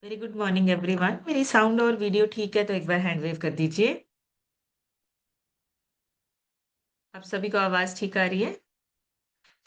Very good morning everyone. मेरी sound और video ठीक है तो एक बार हैंड वेव कर दीजिए। आप सभी को आवाज ठीक आ रही है?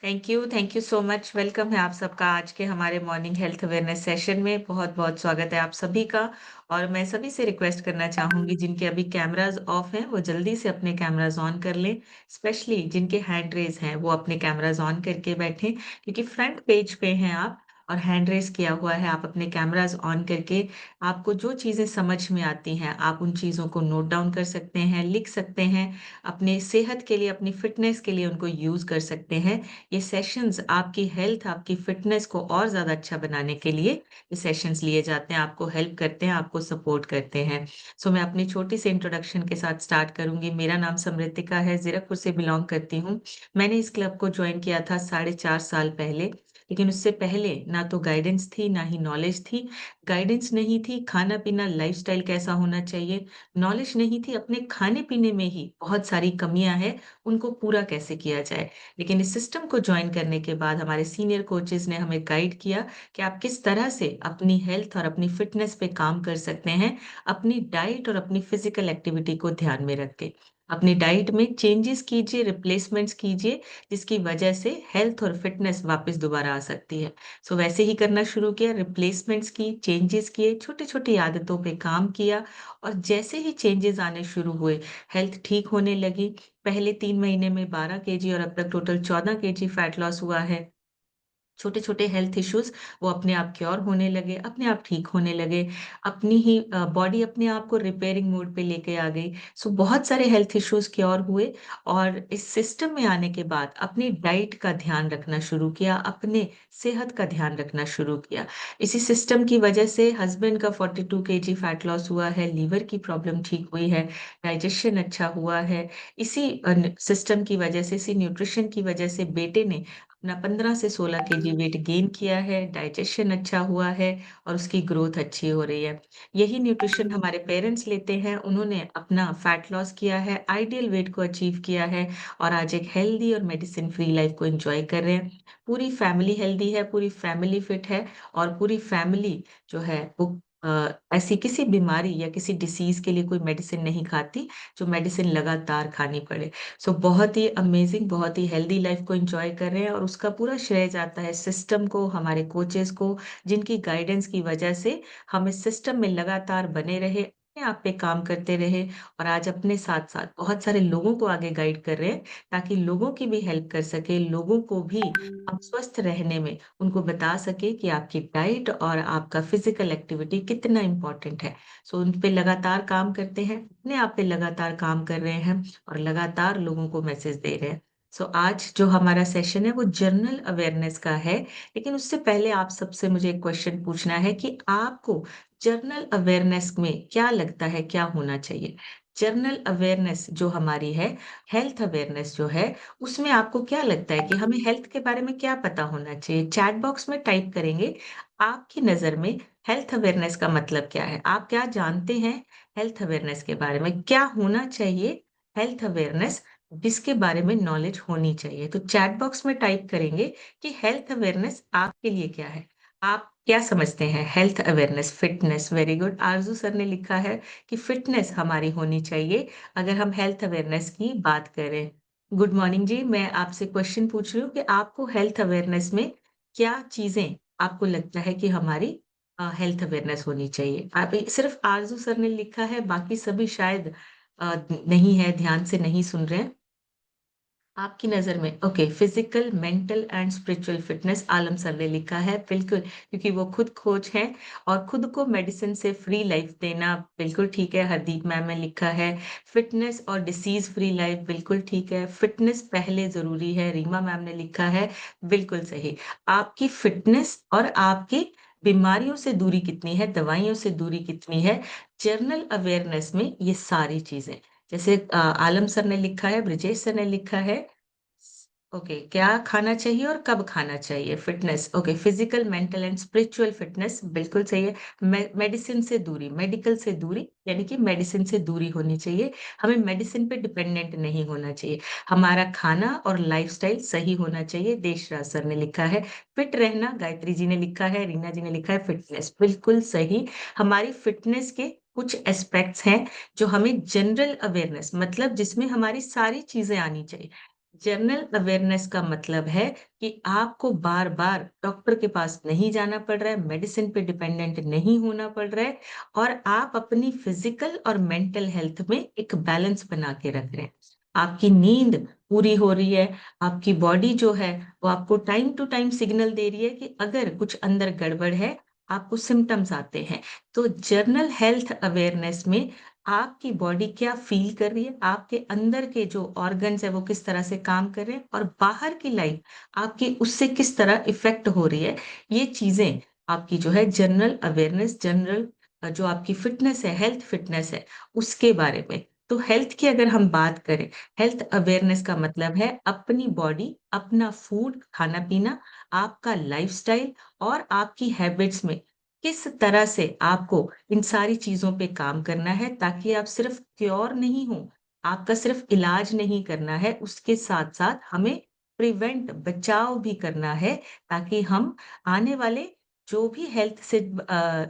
Thank you so much. Welcome है आप सबका आज के हमारे मॉर्निंग हेल्थ अवेयरनेस सेशन में। बहुत बहुत स्वागत है आप सभी का। और मैं सभी से रिक्वेस्ट करना चाहूंगी जिनके अभी कैमराज ऑफ हैं वो जल्दी से अपने कैमराज ऑन कर लें। स्पेशली जिनके हैंड रेज हैं वो अपने कैमराज ऑन करके बैठें, क्योंकि फ्रंट पेज पे हैं आप और हैंड रेज किया हुआ है। आप अपने कैमराज ऑन करके आपको जो चीजें समझ में आती हैं आप उन चीजों को नोट डाउन कर सकते हैं, लिख सकते हैं। अपने सेहत के लिए, अपनी फिटनेस के लिए उनको यूज कर सकते हैं। ये सेशंस आपकी हेल्थ, आपकी फिटनेस को और ज्यादा अच्छा बनाने के लिए ये सेशंस लिए जाते हैं, आपको हेल्प करते हैं, आपको सपोर्ट करते हैं। सो मैं अपनी छोटी सी इंट्रोडक्शन के साथ स्टार्ट करूंगी। मेरा नाम समृतिका है, जीरकपुर से बिलोंग करती हूँ। मैंने इस क्लब को ज्वाइन किया था 4.5 साल पहले। लेकिन उससे पहले ना तो गाइडेंस थी ना ही नॉलेज थी। गाइडेंस नहीं थी खाना पीना लाइफस्टाइल कैसा होना चाहिए। नॉलेज नहीं थी अपने खाने पीने में ही बहुत सारी कमियां हैं, उनको पूरा कैसे किया जाए। लेकिन इस सिस्टम को ज्वाइन करने के बाद हमारे सीनियर कोचेस ने हमें गाइड किया कि आप किस तरह से अपनी हेल्थ और अपनी फिटनेस पे काम कर सकते हैं, अपनी डाइट और अपनी फिजिकल एक्टिविटी को ध्यान में रख के। अपनी डाइट में चेंजेस कीजिए, रिप्लेसमेंट्स कीजिए, जिसकी वजह से हेल्थ और फिटनेस वापस दोबारा आ सकती है। सो वैसे ही करना शुरू किया, रिप्लेसमेंट्स की, चेंजेस किए, छोटी छोटी आदतों पे काम किया। और जैसे ही चेंजेस आने शुरू हुए, हेल्थ ठीक होने लगी। पहले 3 महीने में 12 kg और अब तक टोटल 14 kg फैट लॉस हुआ है। छोटे छोटे हेल्थ इश्यूज वो अपने आप क्योर होने लगे, अपने आप ठीक होने लगे। अपनी ही बॉडी अपने आप को रिपेयरिंग मोड पे लेके आ गई। सो बहुत सारे हेल्थ इश्यूज क्योर हुए। और इस सिस्टम में आने के बाद अपनी डाइट का ध्यान रखना शुरू किया, अपने सेहत का ध्यान रखना शुरू किया। इसी सिस्टम की वजह से हस्बैंड का 42 kg फैट लॉस हुआ है, लीवर की प्रॉब्लम ठीक हुई है, डाइजेशन अच्छा हुआ है। इसी सिस्टम की वजह से, इसी न्यूट्रिशन की वजह से बेटे ने अपना 15 से 16 kg वेट गेन किया है, डाइजेशन अच्छा हुआ है और उसकी ग्रोथ अच्छी हो रही है। यही न्यूट्रिशन हमारे पेरेंट्स लेते हैं, उन्होंने अपना फैट लॉस किया है, आइडियल वेट को अचीव किया है और आज एक हेल्दी और मेडिसिन फ्री लाइफ को एंजॉय कर रहे हैं। पूरी फैमिली हेल्दी है, पूरी फैमिली फिट है और पूरी फैमिली जो है वो ऐसी किसी बीमारी या किसी डिसीज के लिए कोई मेडिसिन नहीं खाती जो मेडिसिन लगातार खानी पड़े। सो बहुत ही अमेजिंग, बहुत ही हेल्दी लाइफ को एंजॉय कर रहे हैं और उसका पूरा श्रेय जाता है सिस्टम को, हमारे कोचेस को, जिनकी गाइडेंस की वजह से हम इस सिस्टम में लगातार बने रहे, अपने आप पे काम करते रहे और आज अपने साथ साथ बहुत सारे लोगों को आगे गाइड कर रहे हैं, ताकि लोगों की भी हेल्प कर सके, लोगों को भी हम स्वस्थ रहने में उनको बता सके कि आपकी डाइट और आपका फिजिकल एक्टिविटी कितना इम्पोर्टेंट है। सो उन पे लगातार काम करते हैं, अपने आप पे लगातार काम कर रहे हैं और लगातार लोगों को मैसेज दे रहे हैं। सो आज जो हमारा सेशन है वो जर्नल अवेयरनेस का है। लेकिन उससे पहले आप सबसे मुझे एक क्वेश्चन पूछना है कि आपको जर्नल अवेयरनेस में क्या लगता है क्या होना चाहिए। जर्नल अवेयरनेस जो हमारी है, हेल्थ अवेयरनेस जो है, उसमें आपको क्या लगता है कि हमें हेल्थ के बारे में क्या पता होना चाहिए? चैट बॉक्स में टाइप करेंगे। आपकी नजर में हेल्थ अवेयरनेस का मतलब क्या है? आप क्या जानते हैं हेल्थ अवेयरनेस के बारे में? क्या होना चाहिए हेल्थ अवेयरनेस, जिसके बारे में नॉलेज होनी चाहिए? तो चैट बॉक्स में टाइप करेंगे कि हेल्थ अवेयरनेस आपके लिए क्या है। आप क्या समझते हैं health awareness? Fitness, very good. आरजू सर ने लिखा है कि फिटनेस हमारी होनी चाहिए अगर हम हेल्थ अवेयरनेस की बात करें। गुड मॉर्निंग जी। मैं आपसे क्वेश्चन पूछ रही हूँ कि आपको हेल्थ अवेयरनेस में क्या चीजें आपको लगता है कि हमारी हेल्थ अवेयरनेस होनी चाहिए? आप सिर्फ आरजू सर ने लिखा है, बाकी सभी शायद नहीं है, ध्यान से नहीं सुन रहे हैं। आपकी नजर में okay, physical, mental and spiritual fitness Alam sir ने लिखा है, बिल्कुल, क्योंकि वो खुद कोच हैं और खुद को मेडिसिन से फ्री लाइफ देना बिल्कुल ठीक है। हरदीप मैम ने लिखा है फिटनेस और डिसीज फ्री लाइफ, बिल्कुल ठीक है। फिटनेस पहले जरूरी है, रीमा मैम ने लिखा है, बिल्कुल सही। आपकी फिटनेस और आपकी बीमारियों से दूरी कितनी है, दवाइयों से दूरी कितनी है, जर्नल अवेयरनेस में ये सारी चीजें। जैसे आलम सर ने लिखा है, ब्रिजेश सर ने लिखा है, ओके, क्या खाना चाहिए और कब खाना चाहिए? Fitness, okay, physical, mental and spiritual fitness, बिल्कुल सही है। मेडिसिन से दूरी, मेडिकल से दूरी, यानी कि मेडिसिन से दूरी होनी चाहिए। हमें मेडिसिन पे डिपेंडेंट नहीं होना चाहिए। हमारा खाना और लाइफस्टाइल सही होना चाहिए। देशराज सर ने लिखा है फिट रहना, गायत्री जी ने लिखा है, रीना जी ने लिखा है फिटनेस, बिल्कुल सही। हमारी फिटनेस के कुछ एस्पेक्ट्स हैं जो हमें जनरल अवेयरनेस, मतलब जिसमें हमारी सारी चीजें आनी चाहिए। जनरल अवेयरनेस का मतलब है कि आपको बार बार डॉक्टर के पास नहीं जाना पड़ रहा है, मेडिसिन पे डिपेंडेंट नहीं होना पड़ रहा है, और आप अपनी फिजिकल और मेंटल हेल्थ में एक बैलेंस बना के रख रहे हैं। आपकी नींद पूरी हो रही है, आपकी बॉडी जो है वो आपको टाइम टू टाइम सिग्नल दे रही है कि अगर कुछ अंदर गड़बड़ है, आपको सिम्टम्स आते हैं। तो जर्नल हेल्थ अवेयरनेस में आपकी बॉडी क्या फील कर रही है, आपके अंदर के जो ऑर्गन्स है वो किस तरह से काम कर रहे हैं, और बाहर की लाइफ आपकी उससे किस तरह इफेक्ट हो रही है, ये चीजें आपकी जो है जनरल अवेयरनेस, जनरल जो आपकी फिटनेस है, हेल्थ फिटनेस है, उसके बारे में। तो हेल्थ की अगर हम बात करें, हेल्थ अवेयरनेस का मतलब है अपनी बॉडी, अपना फूड, खाना पीना, आपका लाइफस्टाइल और आपकी हैबिट्स में किस तरह से आपको इन सारी चीजों पे काम करना है, ताकि आप सिर्फ क्योर नहीं हो, आपका सिर्फ इलाज नहीं करना है, उसके साथ साथ हमें प्रिवेंट, बचाव भी करना है, ताकि हम आने वाले जो भी हेल्थ से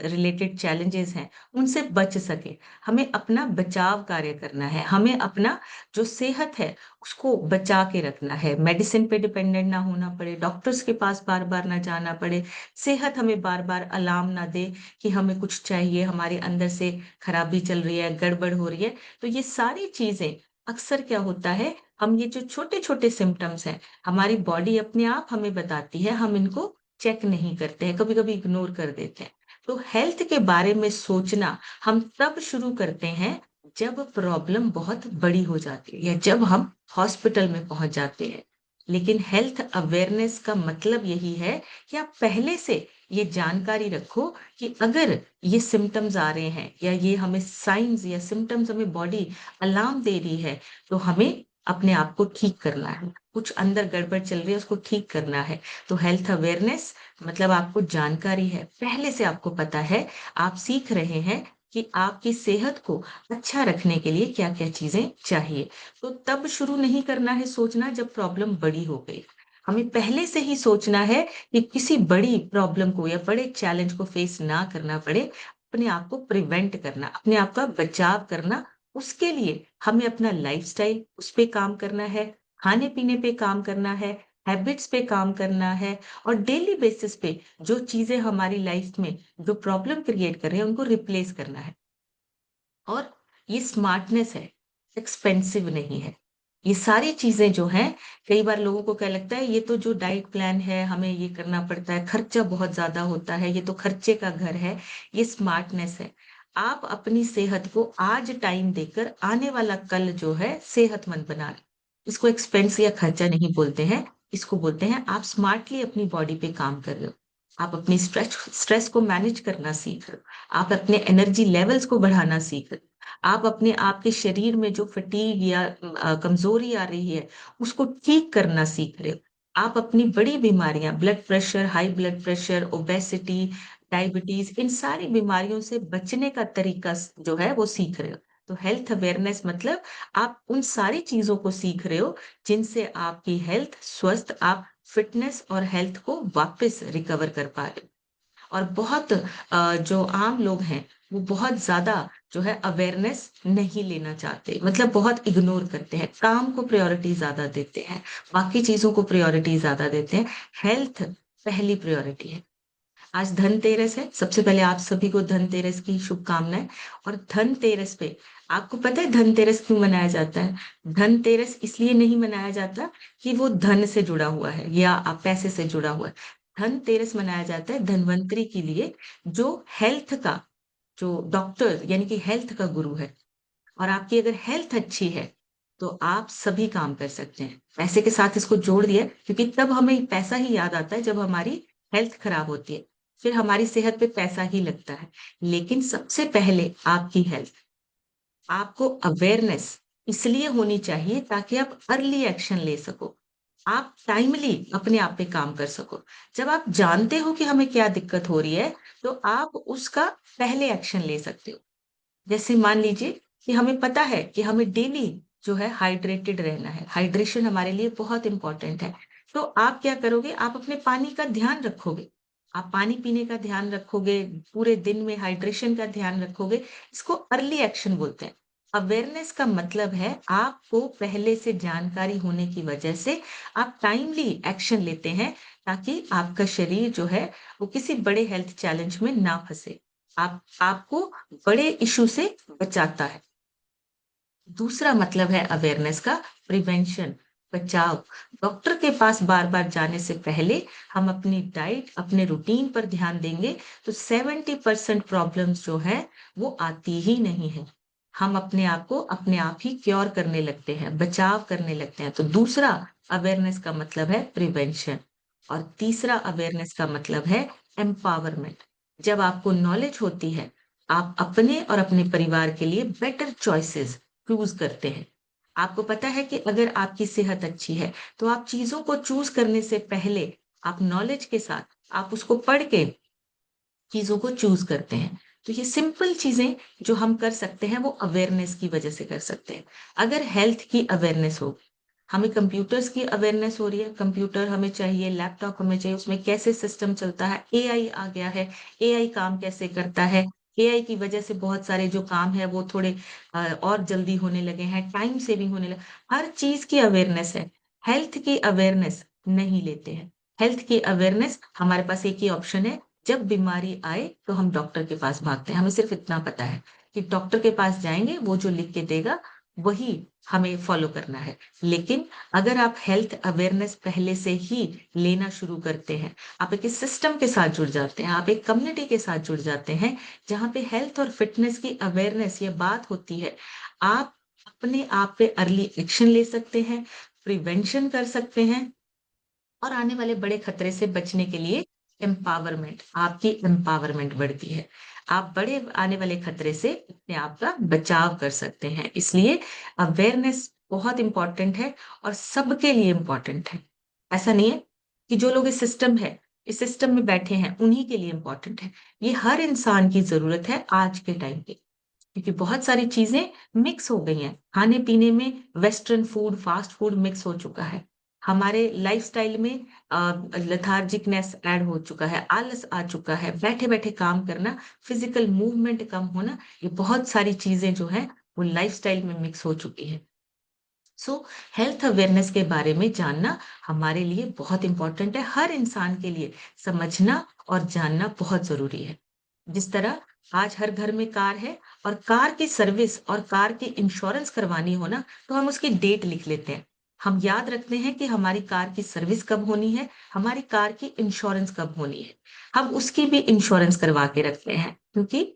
रिलेटेड चैलेंजेस हैं उनसे बच सके। हमें अपना बचाव कार्य करना है, हमें अपना जो सेहत है उसको बचा के रखना है, मेडिसिन पे डिपेंडेंट ना होना पड़े, डॉक्टर्स के पास बार बार ना जाना पड़े, सेहत हमें बार बार अलार्म ना दे कि हमें कुछ चाहिए, हमारे अंदर से खराबी चल रही है, गड़बड़ हो रही है। तो ये सारी चीजें, अक्सर क्या होता है, हम ये जो छोटे छोटे सिम्टम्स हैं, हमारी बॉडी अपने आप हमें बताती है, हम इनको चेक नहीं करते हैं, कभी कभी इग्नोर कर देते हैं। तो हेल्थ के बारे में सोचना हम तब शुरू करते हैं जब प्रॉब्लम बहुत बड़ी हो जाती है या जब हम हॉस्पिटल में पहुंच जाते हैं। लेकिन हेल्थ अवेयरनेस का मतलब यही है कि आप पहले से ये जानकारी रखो कि अगर ये सिम्टम्स आ रहे हैं या ये हमें साइंस या सिम्टम्स, हमें बॉडी अलार्म दे रही है, तो हमें अपने आप को ठीक करना है, कुछ अंदर गड़बड़ चल रही है उसको ठीक करना है। तो हेल्थ अवेयरनेस मतलब आपको जानकारी है, पहले से आपको पता है, आप सीख रहे हैं कि आपकी सेहत को अच्छा रखने के लिए क्या क्या चीजें चाहिए। तो तब शुरू नहीं करना है सोचना जब प्रॉब्लम बड़ी हो गई, हमें पहले से ही सोचना है कि किसी बड़ी प्रॉब्लम को या बड़े चैलेंज को फेस ना करना पड़े, अपने आप को प्रिवेंट करना, अपने आप का बचाव करना। उसके लिए हमें अपना लाइफस्टाइल, उस पे काम करना है, खाने पीने पे काम करना है, हैबिट्स पे काम करना है, और डेली बेसिस पे जो चीजें हमारी लाइफ में जो प्रॉब्लम क्रिएट कर रहे हैं उनको रिप्लेस करना है। और ये स्मार्टनेस है, एक्सपेंसिव नहीं है। ये सारी चीजें जो हैं, कई बार लोगों को क्या लगता है, ये तो जो डाइट प्लान है हमें ये करना पड़ता है, खर्चा बहुत ज्यादा होता है, ये तो खर्चे का घर है। ये स्मार्टनेस है। आप अपनी सेहत को आज टाइम देकर आने वाला कल जो है सेहतमंद बना रहे। इसको एक्सपेंस या खर्चा नहीं बोलते हैं, इसको बोलते हैं आप स्मार्टली अपनी बॉडी पे काम कर रहे हो। आप अपनी स्ट्रेस स्ट्रेस को मैनेज करना सीख रहे हो, आप अपने एनर्जी लेवल्स को बढ़ाना सीख रहे हो, आप अपने आप के शरीर में जो फटीग या कमजोरी आ रही है उसको ठीक करना सीख रहे हो। आप अपनी बड़ी बीमारियां, blood pressure, high blood pressure, obesity, diabetes, इन सारी बीमारियों से बचने का तरीका जो है वो सीख रहे हो। तो हेल्थ अवेयरनेस मतलब आप उन सारी चीजों को सीख रहे हो जिनसे आपकी हेल्थ स्वस्थ, आप फिटनेस और हेल्थ को वापस रिकवर कर पा रहे हो। और बहुत जो आम लोग हैं वो बहुत ज्यादा जो है अवेयरनेस नहीं लेना चाहते, मतलब बहुत इग्नोर करते हैं, काम को प्रायोरिटी ज्यादा देते हैं, बाकी चीजों को प्रायोरिटी ज्यादा देते हैं। हेल्थ पहली प्रायोरिटी है। आज धनतेरस है, सबसे पहले आप सभी को धनतेरस की शुभकामनाएं। और धनतेरस पे आपको पता है धनतेरस क्यों मनाया जाता है? धनतेरस इसलिए नहीं मनाया जाता कि वो धन से जुड़ा हुआ है या आप पैसे से जुड़ा हुआ है। धनतेरस मनाया जाता है धनवंतरी के लिए, जो हेल्थ का, जो डॉक्टर यानी कि हेल्थ का गुरु है। और आपकी अगर हेल्थ अच्छी है तो आप सभी काम कर सकते हैं। पैसे के साथ इसको जोड़ दिया क्योंकि तब हमें पैसा ही याद आता है जब हमारी हेल्थ खराब होती है, फिर हमारी सेहत पे पैसा ही लगता है। लेकिन सबसे पहले आपकी हेल्थ, आपको अवेयरनेस इसलिए होनी चाहिए ताकि आप अर्ली एक्शन ले सको। आप टाइमली अपने आप पे काम कर सको। जब आप जानते हो कि हमें क्या दिक्कत हो रही है, तो आप उसका पहले एक्शन ले सकते हो। जैसे मान लीजिए कि हमें पता है कि हमें डेली जो है हाइड्रेटेड रहना है, हाइड्रेशन हमारे लिए बहुत इंपॉर्टेंट है। तो आप क्या करोगे, आप अपने पानी का ध्यान रखोगे, आप पानी पीने का ध्यान रखोगे, पूरे दिन में हाइड्रेशन का ध्यान रखोगे। इसको अर्ली एक्शन बोलते हैं। अवेयरनेस का मतलब है आपको पहले से जानकारी होने की वजह से आप टाइमली एक्शन लेते हैं, ताकि आपका शरीर जो है वो किसी बड़े हेल्थ चैलेंज में ना फंसे। आपको बड़े इश्यू से बचाता है। दूसरा मतलब है अवेयरनेस का प्रिवेंशन, बचाव। डॉक्टर के पास बार-बार जाने से पहले हम अपनी डाइट, अपने रूटीन पर ध्यान देंगे, तो 70% प्रॉब्लम्स जो है वो आती ही नहीं है। हम अपने आप को अपने आप ही क्योर करने लगते हैं, बचाव करने लगते हैं। तो दूसरा अवेयरनेस का मतलब है प्रिवेंशन, और तीसरा अवेयरनेस का मतलब है एम्पावरमेंट। जब आपको नॉलेज होती है, आप अपने और अपने परिवार के लिए बेटर चॉइसेस चूज़ करते हैं। आपको पता है कि अगर आपकी सेहत अच्छी है, तो आप चीज़ों को चूज़ करने से पहले आप नॉलेज के साथ, आप उसको पढ़ के चीज़ों को चूज़ करते हैं। तो ये सिंपल चीज़ें जो हम कर सकते हैं, वो अवेयरनेस की वजह से कर सकते हैं। अगर हेल्थ की अवेयरनेस हो, हमें कंप्यूटर्स की अवेयरनेस हो रही है, कंप्यूटर हमें चाहिए, लैपटॉप हमें चाहिए, उसमें कैसे सिस्टम चलता है, एआई आ गया है, एआई काम कैसे करता है, एआई की वजह से बहुत सारे जो काम है वो थोड़े और जल्दी होने लगे हैं, टाइम सेविंग होने लगा। हर चीज़ की अवेयरनेस है, हेल्थ की अवेयरनेस नहीं लेते हैं। हेल्थ की अवेयरनेस हमारे पास एक ही ऑप्शन है, जब बीमारी आए तो हम डॉक्टर के पास भागते हैं। हमें सिर्फ इतना पता है कि डॉक्टर के पास जाएँगे, वो जो लिख के देगा, वही हमें फॉलो करना है। लेकिन अगर आप हेल्थ अवेयरनेस पहले से ही लेना शुरू करते हैं, आप एक सिस्टम के साथ जुड़ जाते हैं, आप एक कम्युनिटी के साथ जुड़ जाते हैं, जहाँ पे हेल्थ और फिटनेस की अवेयरनेस ये बात होती है, आप अपने आप पे अर्ली एक्शन ले सकते हैं, प्रिवेंशन कर सकते हैं, और आने वाले बड़े खतरे से बचने के लिए एम्पावरमेंट, आपकी एम्पावरमेंट बढ़ती है। आप बड़े आने वाले खतरे से अपने आप का बचाव कर सकते हैं। इसलिए अवेयरनेस बहुत इम्पोर्टेंट है, और सबके लिए इम्पोर्टेंट है। ऐसा नहीं है कि जो लोग इस सिस्टम में बैठे हैं, उन्हीं के लिए इम्पोर्टेंट है। ये हर इंसान की ज़रूरत है आज के टाइम पे। क्योंकि बहुत सारी चीज़ें मिक्स हो गई हैं। खाने-पीने में western food, fast food mix हो चुका है। हमारे लाइफ़स्टाइल में लेथार्जिकनेस ऐड हो चुका है, आलस आ चुका है, बैठे-बैठे काम करना, फिज़िकल मूवमेंट कम होना, ये बहुत सारी चीज़ें जो हैं, वो लाइफ़स्टाइल में मिक्स हो चुकी हैं। सो हेल्थ अवेयरनेस के बारे में जानना हमारे लिए बहुत इम्पोर्टेंट है। हर इंसान के लिए समझना और जानना बहुत ज़रूरी है। जिस तरह आज हर घर में कार है, और कार की सर्विस और कार की इंश्योरेंस करवानी हो ना, तो हम उसकी डेट लिख लेते हैं। हम याद रखते हैं कि हमारी कार की सर्विस कब होनी है, हमारी कार की इंश्योरेंस कब होनी है। हम उसकी भी इंश्योरेंस करवा के रखते हैं, क्योंकि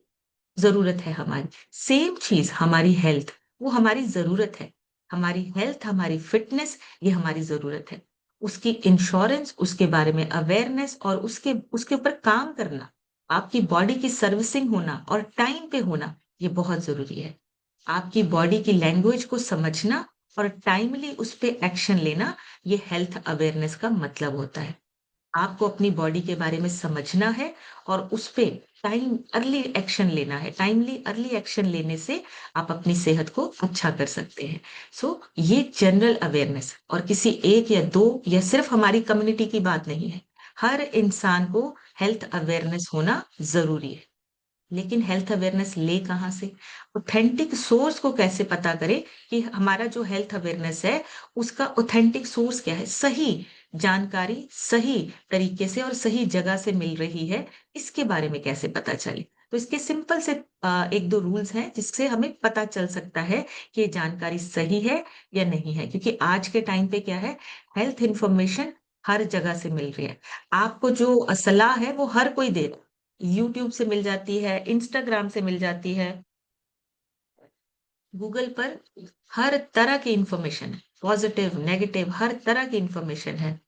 ज़रूरत है हमारी। सेम चीज़ हमारी हेल्थ, वो हमारी ज़रूरत है। हमारी हेल्थ, हमारी फिटनेस, ये हमारी ज़रूरत है। उसकी इंश्योरेंस, उसके बारे में अवेयरनेस, और उसके उसके ऊपर काम करना, आपकी बॉडी की सर्विसिंग होना और टाइम पे होना, ये बहुत ज़रूरी है। आपकी बॉडी की लैंग्वेज को समझना और टाइमली उस पे एक्शन लेना, ये हेल्थ अवेयरनेस का मतलब होता है। आपको अपनी बॉडी के बारे में समझना है, और उस पे टाइम अर्ली एक्शन लेना है। टाइमली अर्ली एक्शन लेने से आप अपनी सेहत को अच्छा कर सकते हैं। सो ये जनरल अवेयरनेस, और किसी एक या 2 या सिर्फ हमारी कम्युनिटी की बात नहीं है। हर इंसान को हेल्थ अवेयरनेस होना ज़रूरी है। लेकिन हेल्थ अवेयरनेस ले कहाँ से? ऑथेंटिक सोर्स को कैसे पता करें कि हमारा जो हेल्थ अवेयरनेस है, उसका ऑथेंटिक सोर्स क्या है? सही जानकारी, सही तरीके से और सही जगह से मिल रही है, इसके बारे में कैसे पता चले? तो इसके सिंपल से 1-2 रूल्स हैं, जिससे हमें पता चल सकता है कि ये जानकारी सही है या नहीं है। क्योंकि आज के टाइम पे क्या है, हेल्थ इन्फॉर्मेशन हर जगह से मिल रही है। आपको जो सलाह है, वो हर कोई दे रहा है। यूट्यूब से मिल जाती है, इंस्टाग्राम से मिल जाती है, गूगल पर हर तरह की इन्फॉर्मेशन है, पॉजिटिव, नेगेटिव, हर तरह की इन्फॉर्मेशन है।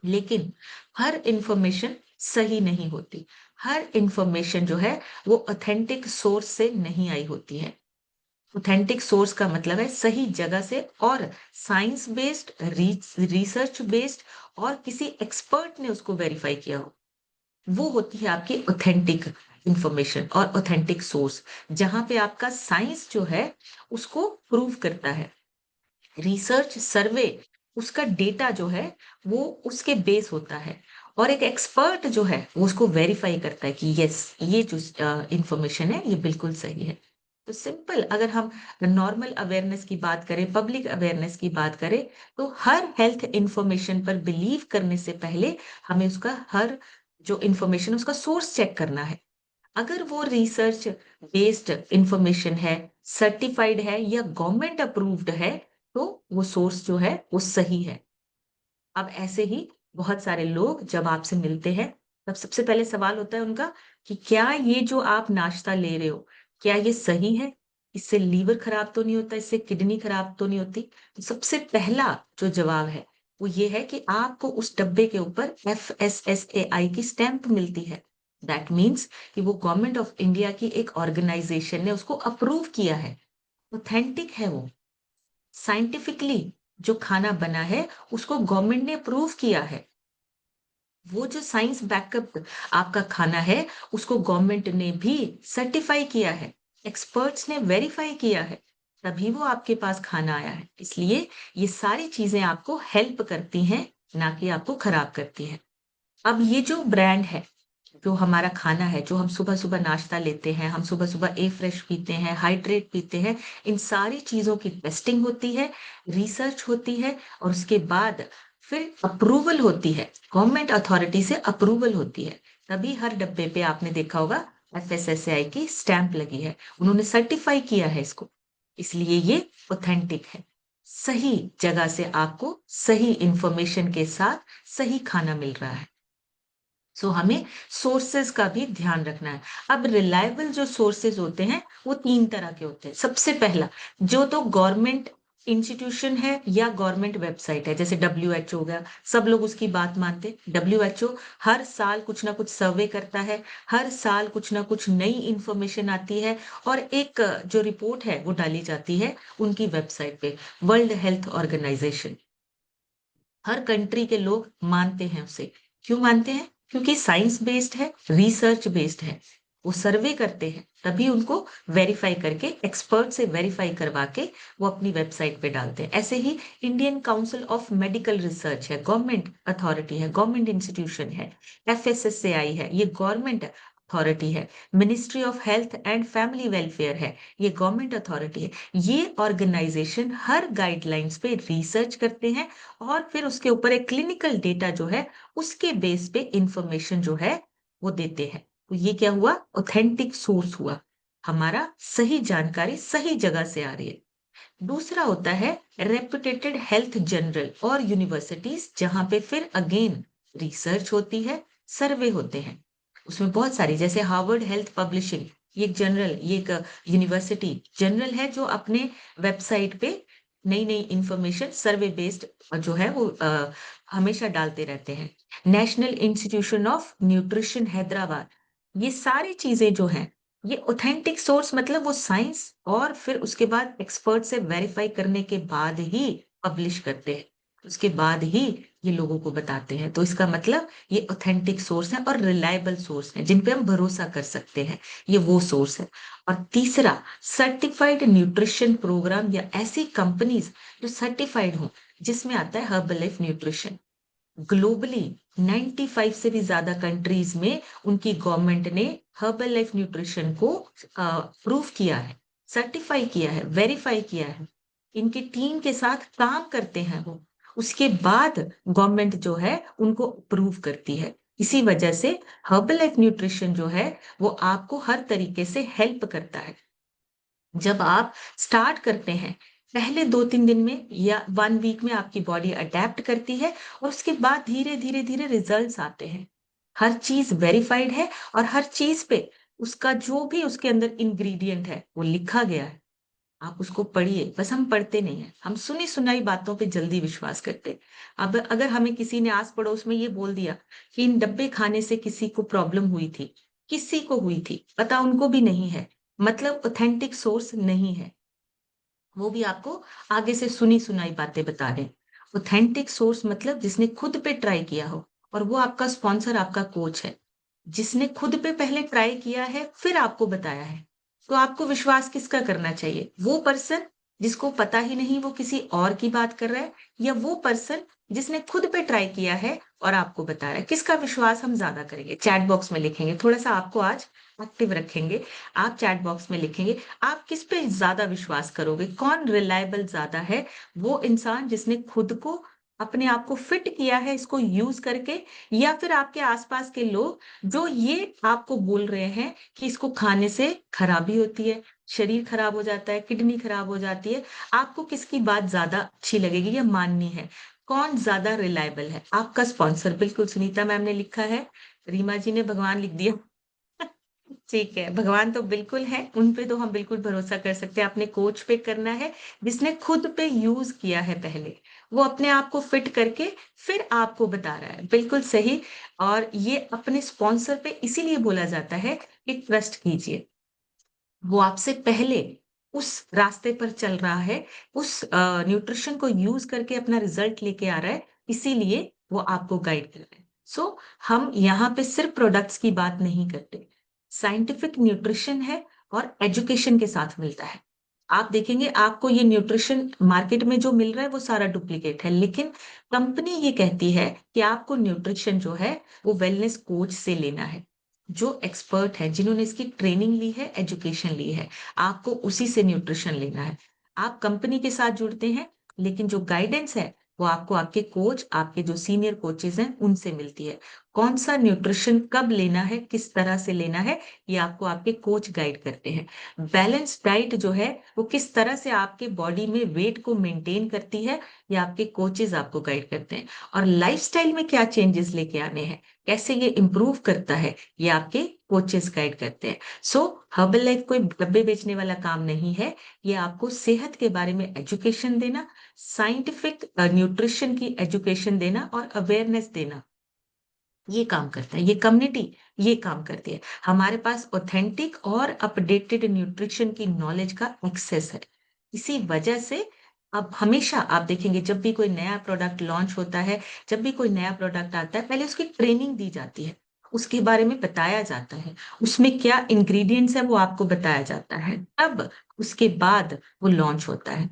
लेकिन हर इन्फॉर्मेशन सही नहीं होती। हर इन्फॉर्मेशन जो है, वो ऑथेंटिक सोर्स से नहीं आई होती है। ऑथेंटिक सोर्स का मतलब है सही जगह से और साइंस बेस्ड, रिसर्च बेस्ड, और किसी एक्सपर्ट ने उसको वेरीफाई किया हो, वो होती है आपकी ऑथेंटिक इंफॉर्मेशन और ऑथेंटिक सोर्स, जहां पे आपका साइंस जो है उसको प्रूव करता है। रिसर्च सर्वे, उसका डेटा जो है वो उसके बेस होता है, और एक एक्सपर्ट जो है वो उसको वेरीफाई करता है कि यस, ये जो इंफॉर्मेशन है ये बिल्कुल सही है। तो सिंपल, अगर हम नॉर्मल अवेयरनेस की बात करें, पब्लिक अवेयरनेस की बात करें, तो हर हेल्थ इंफॉर्मेशन पर बिलीव करने से पहले हमें उसका हर जो इंफॉर्मेशन उसका सोर्स चेक करना है। अगर वो रिसर्च बेस्ड इंफॉर्मेशन है, सर्टिफाइड है या गवर्नमेंट अप्रूव्ड है, तो वो सोर्स जो है वो सही है। अब ऐसे ही बहुत सारे लोग जब आपसे मिलते हैं, तब सबसे पहले सवाल होता है उनका कि क्या ये जो आप नाश्ता ले रहे हो, क्या ये सही है? इससे लीवर खराब तो नहीं होता, इससे किडनी खराब तो नहीं होती? तो सबसे पहला जो जवाब है वो ये है कि आपको उस डब्बे के ऊपर FSSAI की स्टैंप मिलती है। दैट मीन्स कि वो गवर्नमेंट ऑफ इंडिया की एक ऑर्गेनाइजेशन ने उसको अप्रूव किया है, ऑथेंटिक है वो। साइंटिफिकली जो खाना बना है उसको गवर्नमेंट ने अप्रूव किया है। वो जो साइंस बैकअप आपका खाना है उसको गवर्नमेंट ने भी सर्टिफाई किया है, एक्सपर्ट्स ने वेरीफाई किया है, तभी वो आपके पास खाना आया है। इसलिए ये सारी चीजें आपको हेल्प करती हैं, ना कि आपको खराब करती हैं। अब ये जो ब्रांड है, जो हमारा खाना है, जो हम सुबह सुबह नाश्ता लेते हैं, हम सुबह सुबह ए फ्रेश पीते हैं, हाइड्रेट पीते हैं, इन सारी चीजों की टेस्टिंग होती है, रिसर्च होती है, और उसके बाद फिर अप्रूवल होती है, गवर्नमेंट अथॉरिटी से अप्रूवल होती है। तभी हर डब्बे पे आपने देखा होगा FSSAI की स्टैंप लगी है, उन्होंने सर्टिफाई किया है इसको। इसलिए ये ऑथेंटिक है। सही जगह से आपको सही इंफॉर्मेशन के साथ सही खाना मिल रहा है। सो हमें सोर्सेज का भी ध्यान रखना है। अब रिलायबल जो सोर्सेज होते हैं वो तीन तरह के होते हैं। सबसे पहला, जो तो गवर्नमेंट इंस्टीट्यूशन है या गवर्नमेंट वेबसाइट है, जैसे WHO हो गया, सब लोग उसकी बात मानते। WHO हर साल कुछ ना कुछ सर्वे करता है, हर साल कुछ ना कुछ नई इंफॉर्मेशन आती है, और एक जो रिपोर्ट है वो डाली जाती है उनकी वेबसाइट पे। वर्ल्ड हेल्थ ऑर्गेनाइजेशन, हर कंट्री के लोग मानते हैं उसे। क्यों मानते हैं? क्योंकि साइंस बेस्ड है, रिसर्च बेस्ड है। वो सर्वे करते हैं, तभी उनको वेरीफाई करके, एक्सपर्ट से वेरीफाई करवा के वो अपनी वेबसाइट पे डालते हैं। ऐसे ही Indian Council of Medical Research है, गवर्नमेंट अथॉरिटी है, गवर्नमेंट इंस्टीट्यूशन है। FSSAI है, ये गवर्नमेंट अथॉरिटी है। Ministry of Health and Family Welfare है, ये गवर्नमेंट अथॉरिटी है। ये ऑर्गेनाइजेशन हर गाइडलाइंस पे रिसर्च करते हैं, और फिर उसके ऊपर एक क्लिनिकल डेटा जो है उसके बेस पे इंफॉर्मेशन जो है वो देते हैं। तो ये क्या हुआ? ऑथेंटिक सोर्स हुआ, हमारा सही जानकारी सही जगह से आ रही है। दूसरा होता है रेपुटेटेड हेल्थ जर्नल और यूनिवर्सिटीज, जहां पे फिर अगेन रिसर्च होती है, सर्वे होते हैं। उसमें बहुत सारी, जैसे हार्वर्ड हेल्थ पब्लिशिंग, ये एक जर्नल, ये एक यूनिवर्सिटी जर्नल है जो अपने वेबसाइट पे नई नई इंफॉर्मेशन सर्वे बेस्ड जो है वो हमेशा डालते रहते हैं। National institution of nutrition Hyderabad, ये सारी चीजें जो हैं, ये ऑथेंटिक सोर्स मतलब वो साइंस और फिर उसके बाद एक्सपर्ट से वेरीफाई करने के बाद ही पब्लिश करते हैं, उसके बाद ही ये लोगों को बताते हैं। तो इसका मतलब ये ऑथेंटिक सोर्स है और रिलायबल सोर्स है, जिन पे हम भरोसा कर सकते हैं, ये वो सोर्स है। और तीसरा, सर्टिफाइड न्यूट्रिशन प्रोग्राम या ऐसी कंपनीज जो सर्टिफाइड हो, जिसमें आता है हर्बलाइफ न्यूट्रिशन। ग्लोबली 95 से भी ज्यादा कंट्रीज में उनकी गवर्नमेंट ने हर्बल लाइफ न्यूट्रिशन को प्रूव किया है, सर्टिफाई किया है, वेरीफाई किया है। इनकी टीम के साथ काम करते हैं वो, उसके बाद गवर्नमेंट जो है उनको अप्रूव करती है। इसी वजह से हर्बल लाइफ न्यूट्रिशन जो है वो आपको हर तरीके से हेल्प करता है। जब आप स्टार्ट करते हैं, पहले 2-3 दिन में या 1 वीक में आपकी बॉडी अडेप्ट करती है, और उसके बाद धीरे धीरे धीरे रिजल्ट्स आते हैं। हर चीज वेरीफाइड है, और हर चीज पे उसका जो भी उसके अंदर इंग्रेडिएंट है वो लिखा गया है। आप उसको पढ़िए, बस हम पढ़ते नहीं है, हम सुनी सुनाई बातों पे जल्दी विश्वास करते हैं। अब अगर हमें किसी ने आस पड़ोस में ये बोल दिया कि इन डब्बे खाने से किसी को प्रॉब्लम हुई थी, किसी को हुई थी, पता उनको भी नहीं है, मतलब ऑथेंटिक सोर्स नहीं है। वो भी आपको आगे से सुनी सुनाई बातें बता रहे हैं। ऑथेंटिक सोर्स मतलब जिसने खुद पे ट्राई किया हो, और वो आपका स्पॉन्सर, आपका कोच है, जिसने खुद पे पहले ट्राई किया है फिर आपको बताया है। तो आपको विश्वास किसका करना चाहिए? वो पर्सन जिसको पता ही नहीं वो किसी और की बात कर रहा है, या वो पर्सन जिसने खुद पे ट्राई किया है और आपको बता रहा है? किसका विश्वास हम ज्यादा करेंगे? चैट बॉक्स में लिखेंगे, थोड़ा सा आपको आज एक्टिव रखेंगे। आप चैट बॉक्स में लिखेंगे, आप किस पे ज्यादा विश्वास करोगे? कौन रिलायबल ज्यादा है? वो इंसान जिसने खुद को, अपने आप को फिट किया है इसको यूज करके, या फिर आपके आसपास के लोग जो ये आपको बोल रहे हैं कि इसको खाने से खराबी होती है, शरीर खराब हो जाता है, किडनी खराब हो जाती है? आपको किसकी बात ज्यादा अच्छी लगेगी या माननी है? कौन ज्यादा रिलायबल है? आपका स्पॉन्सर। बिल्कुल, सुनीता मैम ने लिखा है, रीमा जी ने भगवान लिख दिया। ठीक है, भगवान तो बिल्कुल है, उन पे तो हम बिल्कुल भरोसा कर सकते हैं। अपने कोच पे करना है जिसने खुद पे यूज किया है पहले, वो अपने आप को फिट करके फिर आपको बता रहा है। बिल्कुल सही। और ये अपने स्पॉन्सर पे इसीलिए बोला जाता है कि ट्रस्ट कीजिए, वो आपसे पहले उस रास्ते पर चल रहा है, उस न्यूट्रिशन को यूज करके अपना रिजल्ट लेके आ रहा है, इसीलिए वो आपको गाइड कर रहे हैं। सो हम यहाँ पे सिर्फ प्रोडक्ट्स की बात नहीं करते, साइंटिफिक न्यूट्रिशन है और एजुकेशन के साथ मिलता है। आप देखेंगे आपको ये न्यूट्रिशन मार्केट में जो मिल रहा है वो सारा डुप्लीकेट है, लेकिन कंपनी ये कहती है कि आपको न्यूट्रिशन जो है वो वेलनेस कोच से लेना है, जो एक्सपर्ट है, जिन्होंने इसकी ट्रेनिंग ली है, एजुकेशन ली है, आपको उसी से न्यूट्रिशन लेना है। आप कंपनी के साथ जुड़ते हैं, लेकिन जो गाइडेंस है वो आपको आपके कोच, आपके जो सीनियर कोचेज हैं उनसे मिलती है। कौन सा न्यूट्रिशन कब लेना है, किस तरह से लेना है, ये आपको आपके कोच गाइड करते हैं। बैलेंस डाइट जो है वो किस तरह से आपके बॉडी में वेट को मेंटेन करती है, ये आपके कोचेज आपको गाइड करते हैं। और लाइफस्टाइल में क्या चेंजेस लेके आने हैं, कैसे ये इंप्रूव करता है, ये आपके कोचेस गाइड करते हैं। सो हर्बल लाइफ कोई डब्बे बेचने वाला काम नहीं है, ये आपको सेहत के बारे में एजुकेशन देना, साइंटिफिक न्यूट्रिशन की एजुकेशन देना और अवेयरनेस देना, ये काम करता है। ये कम्युनिटी ये काम करती है। हमारे पास ऑथेंटिक और अपडेटेड न्यूट्रिशन की नॉलेज का एक्सेस है। इसी वजह से अब हमेशा आप देखेंगे जब भी कोई नया प्रोडक्ट लॉन्च होता है, जब भी कोई नया प्रोडक्ट आता है, पहले उसकी ट्रेनिंग दी जाती है, उसके बारे में बताया जाता है, उसमें क्या इंग्रेडिएंट्स है वो आपको बताया जाता है, तब उसके बाद वो लॉन्च होता है।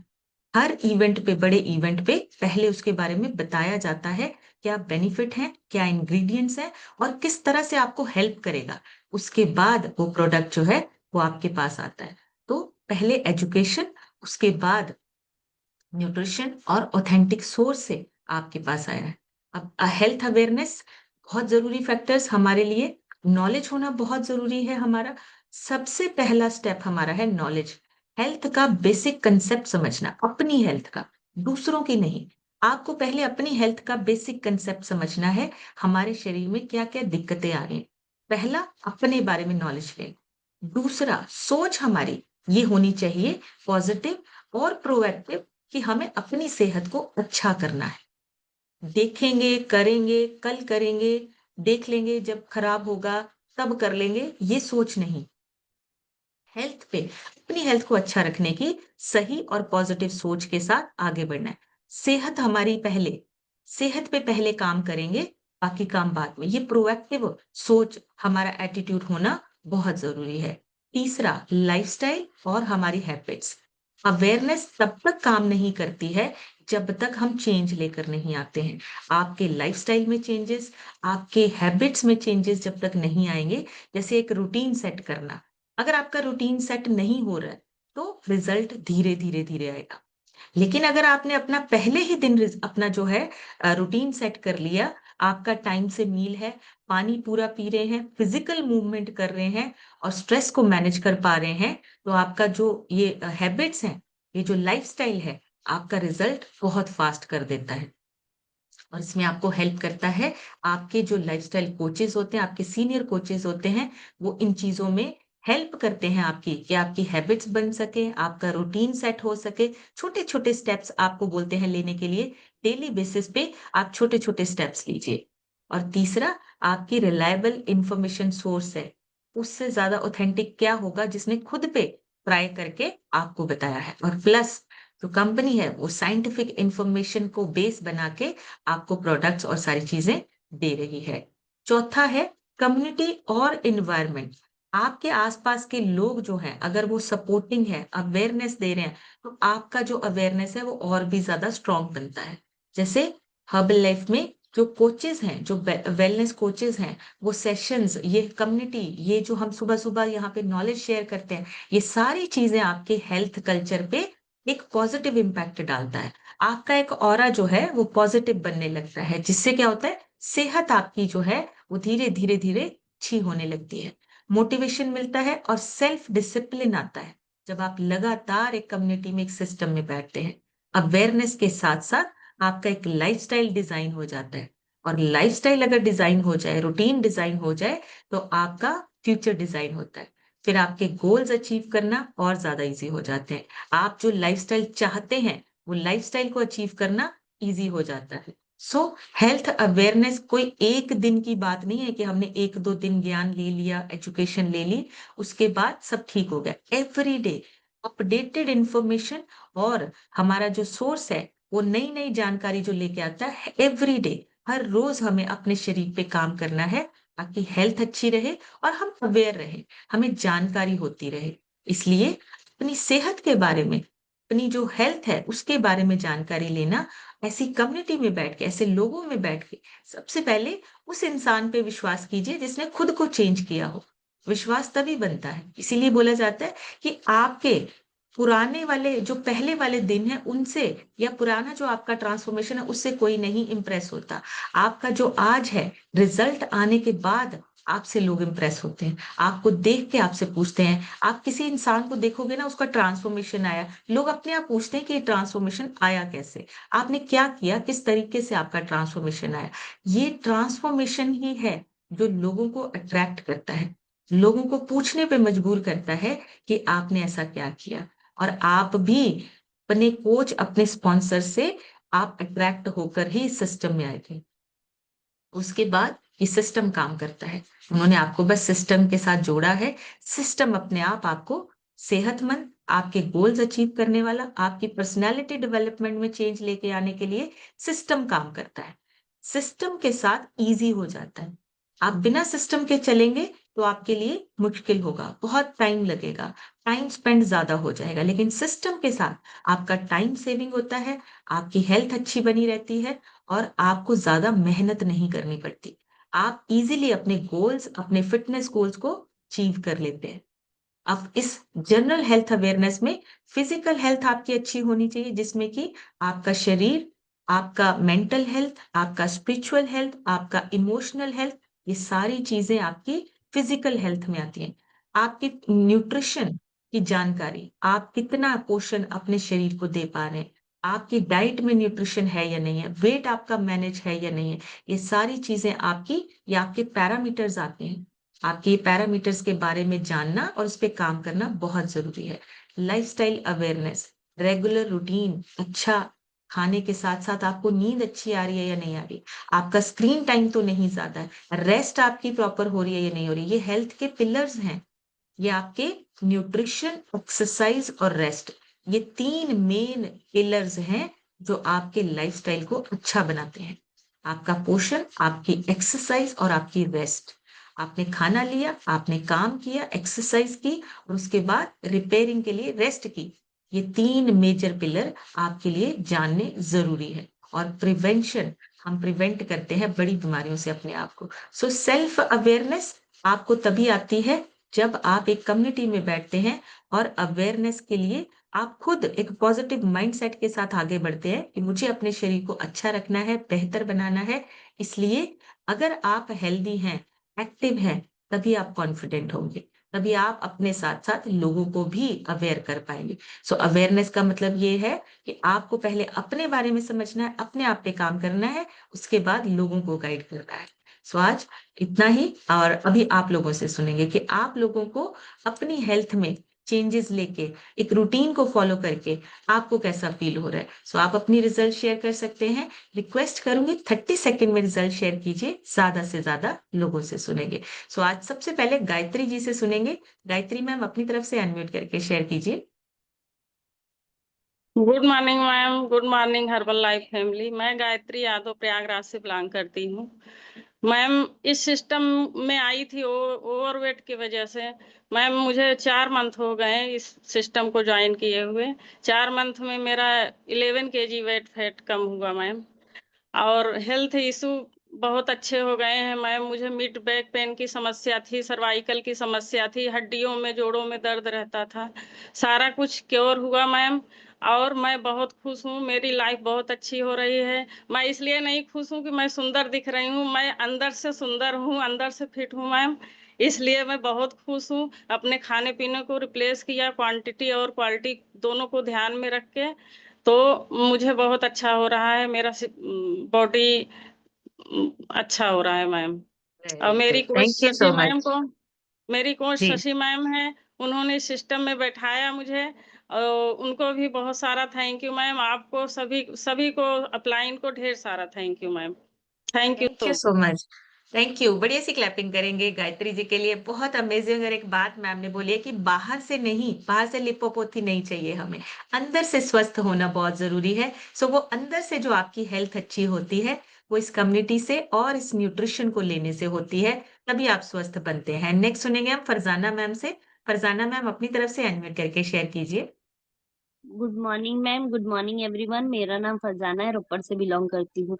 हर इवेंट पे, बड़े इवेंट पे पहले उसके बारे में बताया जाता है, क्या बेनिफिट है, क्या इंग्रेडिएंट्स है और किस तरह से आपको हेल्प करेगा। उसके बाद वो प्रोडक्ट जो है वो आपके पास आता है। तो पहले एजुकेशन, उसके बाद न्यूट्रिशन और ऑथेंटिक सोर्स से आपके पास आया है। अब हेल्थ अवेयरनेस बहुत जरूरी फैक्टर्स हमारे लिए, नॉलेज होना बहुत जरूरी है हमारा। सबसे पहला स्टेप हमारा है नॉलेज, हेल्थ का बेसिक कंसेप्ट समझना, अपनी हेल्थ का, दूसरों की नहीं। आपको पहले अपनी हेल्थ का बेसिक कंसेप्ट समझना है, हमारे शरीर में क्या क्या दिक्कतें आ रही हैं। पहला, अपने बारे में नॉलेज लें। दूसरा, सोच हमारी ये होनी चाहिए पॉजिटिव और प्रोएक्टिव, कि हमें अपनी सेहत को अच्छा करना है। देखेंगे, करेंगे, कल करेंगे, देख लेंगे, जब खराब होगा तब कर लेंगे, ये सोच नहीं। हेल्थ पे, अपनी हेल्थ को अच्छा रखने की सही और पॉजिटिव सोच के साथ आगे बढ़ना है। सेहत हमारी पहले, सेहत पे पहले काम करेंगे, बाकी काम बाद में। ये प्रोएक्टिव सोच, हमारा एटीट्यूड होना बहुत जरूरी है। तीसरा, लाइफस्टाइल और हमारी हैबिट्स। अवेयरनेस तब तक काम नहीं करती है जब तक हम चेंज लेकर नहीं आते हैं। आपके लाइफस्टाइल में चेंजेस, आपके हैबिट्स में चेंजेस जब तक नहीं आएंगे, जैसे एक रूटीन सेट करना, अगर आपका रूटीन सेट नहीं हो रहा है तो रिजल्ट धीरे धीरे धीरे आएगा। लेकिन अगर आपने अपना पहले ही दिन अपना जो है रूटीन सेट कर लिया, आपका टाइम से मील है, पानी पूरा पी रहे हैं, फिजिकल मूवमेंट कर रहे हैं और स्ट्रेस को मैनेज कर पा रहे हैं, तो आपका जो ये हैबिट्स हैं, ये जो लाइफस्टाइल है, आपका रिजल्ट बहुत फास्ट कर देता है। और इसमें आपको हेल्प करता है, आपके जो लाइफस्टाइल कोचेस होते हैं, आपके सीनियर कोचेस होते हैं, वो इन चीजों में हेल्प करते हैं आपकी, कि आपकी हैबिट्स बन सके, आपका रूटीन सेट हो सके। छोटे छोटे स्टेप्स आपको बोलते हैं लेने के लिए, डेली बेसिस पे आप छोटे छोटे स्टेप्स लीजिए। और तीसरा, आपकी रिलायबल इंफॉर्मेशन सोर्स है, उससे ज्यादा ऑथेंटिक क्या होगा जिसने खुद पे ट्राई करके आपको बताया है। और प्लस तो कंपनी है वो साइंटिफिक इंफॉर्मेशन को बेस बना के आपको प्रोडक्ट्स और सारी चीजें दे रही है। चौथा है कम्युनिटी और इन्वायरमेंट। आपके आसपास के लोग जो हैं अगर वो सपोर्टिंग है, अवेयरनेस दे रहे हैं, तो आपका जो अवेयरनेस है वो और भी ज्यादा स्ट्रांग बनता है। जैसे हर्बल लाइफ में जो कोचेस हैं, जो वेलनेस कोचेस हैं, वो सेशंस, ये कम्युनिटी, ये जो हम सुबह सुबह यहाँ पे नॉलेज शेयर करते हैं, ये सारी चीजें आपके हेल्थ कल्चर पे एक पॉजिटिव इम्पैक्ट डालता है। आपका एक ऑरा जो है वो पॉजिटिव बनने लगता है, जिससे क्या होता है, सेहत आपकी जो है वो धीरे धीरे धीरे अच्छी होने लगती है। मोटिवेशन मिलता है और सेल्फ डिसिप्लिन आता है जब आप लगातार एक कम्युनिटी में, एक सिस्टम में बैठते हैं। अवेयरनेस के साथ साथ आपका एक लाइफस्टाइल डिजाइन हो जाता है। और लाइफस्टाइल अगर डिजाइन हो जाए, रूटीन डिजाइन हो जाए, तो आपका फ्यूचर डिजाइन होता है। फिर आपके गोल्स अचीव करना और ज्यादा इजी हो जाते हैं। आप जो लाइफस्टाइल चाहते हैं वो लाइफस्टाइल को अचीव करना इजी हो जाता है। सो हेल्थ अवेयरनेस कोई एक दिन की बात नहीं है कि हमने एक दो दिन ज्ञान ले लिया, एजुकेशन ले ली, उसके बाद सब ठीक हो गया। एवरी डे अपडेटेड इंफॉर्मेशन, और हमारा जो सोर्स है वो नई नई जानकारी जो लेके आता है एवरी डे। हर रोज हमें अपने शरीर पे काम करना है ताकि हेल्थ अच्छी रहे और हम अवेयर रहे, हमें जानकारी होती रहे। इसलिए अपनी सेहत के बारे में, अपनी जो हेल्थ है उसके बारे में जानकारी लेना, ऐसी कम्युनिटी में बैठ के, ऐसे लोगों में बैठ के, सबसे पहले उस इंसान पे विश्वास कीजिए जिसने खुद को चेंज किया हो। विश्वास तभी बनता है, इसीलिए बोला जाता है कि आपके पुराने वाले जो पहले वाले दिन है उनसे, या पुराना जो आपका ट्रांसफॉर्मेशन है उससे कोई नहीं इम्प्रेस होता। आपका जो आज है, रिजल्ट आने के बाद आपसे लोग इम्प्रेस होते हैं, आपको देख के आपसे पूछते हैं। आप किसी इंसान को देखोगे ना, उसका ट्रांसफॉर्मेशन आया, लोग अपने आप पूछते हैं कि ये ट्रांसफॉर्मेशन आया कैसे, आपने क्या किया, किस तरीके से आपका ट्रांसफॉर्मेशन आया। ये ट्रांसफॉर्मेशन ही है जो लोगों को अट्रैक्ट करता है, लोगों को पूछने पे मजबूर करता है कि आपने ऐसा क्या किया। और आप भी अपने कोच, अपने स्पॉन्सर से आप अट्रैक्ट होकर ही इस सिस्टम में आए थे। उसके बाद ये सिस्टम काम करता है, उन्होंने आपको बस सिस्टम के साथ जोड़ा है। सिस्टम अपने आप आपको सेहतमंद, आपके गोल्स अचीव करने वाला, आपकी पर्सनालिटी डेवलपमेंट में चेंज लेके आने के लिए सिस्टम काम करता है। सिस्टम के साथ इजी हो जाता है। आप बिना सिस्टम के चलेंगे तो आपके लिए मुश्किल होगा, बहुत टाइम लगेगा, टाइम स्पेंड ज्यादा हो जाएगा। लेकिन सिस्टम के साथ आपका टाइम सेविंग होता है, आपकी हेल्थ अच्छी बनी रहती है, और आपको ज्यादा मेहनत नहीं करनी पड़ती। आप इजीली अपने गोल्स, अपने फिटनेस गोल्स को अचीव कर लेते हैं। अब इस जनरल हेल्थ अवेयरनेस में फिजिकल हेल्थ आपकी अच्छी होनी चाहिए, जिसमें कि आपका शरीर, आपका मेंटल हेल्थ, आपका स्पिरिचुअल हेल्थ, आपका इमोशनल हेल्थ, ये सारी चीजें आपकी फिजिकल हेल्थ में आती हैं। आपकी न्यूट्रिशन की जानकारी, आप कितना पोषण अपने शरीर को दे पा रहे हैं, आपकी डाइट में न्यूट्रिशन है या नहीं है, वेट आपका मैनेज है या नहीं है, ये सारी चीजें आपकी, ये आपके पैरामीटर्स आते हैं। आपके पैरामीटर्स के बारे में जानना और उस पे काम करना बहुत जरूरी है। लाइफस्टाइल अवेयरनेस, रेगुलर रूटीन, अच्छा खाने के साथ साथ आपको नींद अच्छी आ रही है या नहीं आ रही, आपका स्क्रीन टाइम तो नहीं ज्यादा है, रेस्ट आपकी प्रॉपर हो रही है या नहीं हो रही, ये हेल्थ के पिलर्स हैं। ये आपके न्यूट्रिशन, एक्सरसाइज और रेस्ट, ये तीन मेन पिलर्स हैं जो आपके लाइफस्टाइल को अच्छा बनाते हैं। आपका पोषण, आपकी एक्सरसाइज और आपकी रेस्ट। आपने खाना लिया, आपने काम किया, एक्सरसाइज की, और उसके बाद रिपेयरिंग के लिए रेस्ट की। ये तीन मेजर पिलर आपके लिए जानने जरूरी है। और प्रिवेंशन, हम प्रिवेंट करते हैं बड़ी बीमारियों से अपने आप को। सो सेल्फ अवेयरनेस आपको तभी आती है जब आप एक कम्युनिटी में बैठते हैं और अवेयरनेस के लिए आप खुद एक पॉजिटिव माइंडसेट के साथ आगे बढ़ते हैं कि मुझे अपने शरीर को अच्छा रखना है, बेहतर बनाना है। इसलिए अगर आप हेल्दी हैं, एक्टिव हैं, तभी आप कॉन्फिडेंट होंगे, तभी आप अपने साथ साथ लोगों को भी अवेयर कर पाएंगे। सो अवेयरनेस का मतलब ये है कि आपको पहले अपने बारे में समझना है, अपने आप पे काम करना है, उसके बाद लोगों को गाइड करना है। सो आज इतना ही, और अभी आप लोगों से सुनेंगे कि आप लोगों को अपनी हेल्थ में चेंजेस लेके, एक रूटीन को फॉलो करके आपको कैसा फील हो रहा है। सो आप अपनी रिजल्ट शेयर कर सकते हैं। रिक्वेस्ट करूंगी 30 सेकंड में रिजल्ट शेयर कीजिए, ज्यादा से ज्यादा लोगों से सुनेंगे। सो आज सबसे पहले गायत्री जी से सुनेंगे। गायत्री मैम अपनी तरफ से अनम्यूट करके शेयर कीजिए। Good morning ma'am, good morning herbal life family. मैं गायत्री यादव प्रयागराज से बिलोंग करती हूँ। मैम, इस सिस्टम में आई थी ओवरवेट की वजह से। मैम, मुझे 4 मंथ हो गए इस सिस्टम को ज्वाइन किए हुए। 4 मंथ में मेरा 11 kg वेट फैट कम हुआ मैम। और हेल्थ इशू बहुत अच्छे हो गए हैं मैम। मुझे मिड बैक पेन की समस्या थी, सर्वाइकल की समस्या थी, हड्डियों में जोड़ों में दर्द रहता था। सारा कुछ क्योर हुआ मैम। और मैं बहुत खुश हूँ, मेरी लाइफ बहुत अच्छी हो रही है। मैं इसलिए नहीं खुश हूँ कि मैं सुंदर दिख रही हूँ, मैं अंदर से सुंदर हूँ, अंदर से फिट हूँ मैम। इसलिए मैं बहुत खुश हूँ। अपने खाने पीने को रिप्लेस किया, क्वांटिटी और क्वालिटी दोनों को ध्यान में रख के। तो मुझे बहुत अच्छा हो रहा है, मेरा बॉडी अच्छा हो रहा है मैम। और very good, thank you so much. मेरी कोच जी, शशि मैम है। उन्होंने इस सिस्टम में बैठाया मुझे, और उनको भी बहुत सारा थैंक यू मैम। आपको सभी सभी को, अपलाइन को ढेर सारा thank you ma'am. Thank you thank you तो। So much. थैंक यू, बढ़िया सी क्लैपिंग करेंगे गायत्री जी के लिए, बहुत अमेजिंग। और एक बात मैम ने बोली है कि बाहर से नहीं, बाहर से लिपोपोथी नहीं चाहिए हमें, अंदर से स्वस्थ होना बहुत जरूरी है। सो वो अंदर से जो आपकी हेल्थ अच्छी होती है, वो इस कम्युनिटी से और इस न्यूट्रिशन को लेने से होती है, तभी आप स्वस्थ बनते हैं। नेक्स्ट सुनेंगे हम फरजाना मैम से। फरजाना मैम अपनी तरफ से अनम्यूट करके शेयर कीजिए। Good morning ma'am, good morning everyone. मेरा नाम फरजाना है, रोपड़ से बिलोंग करती हूँ।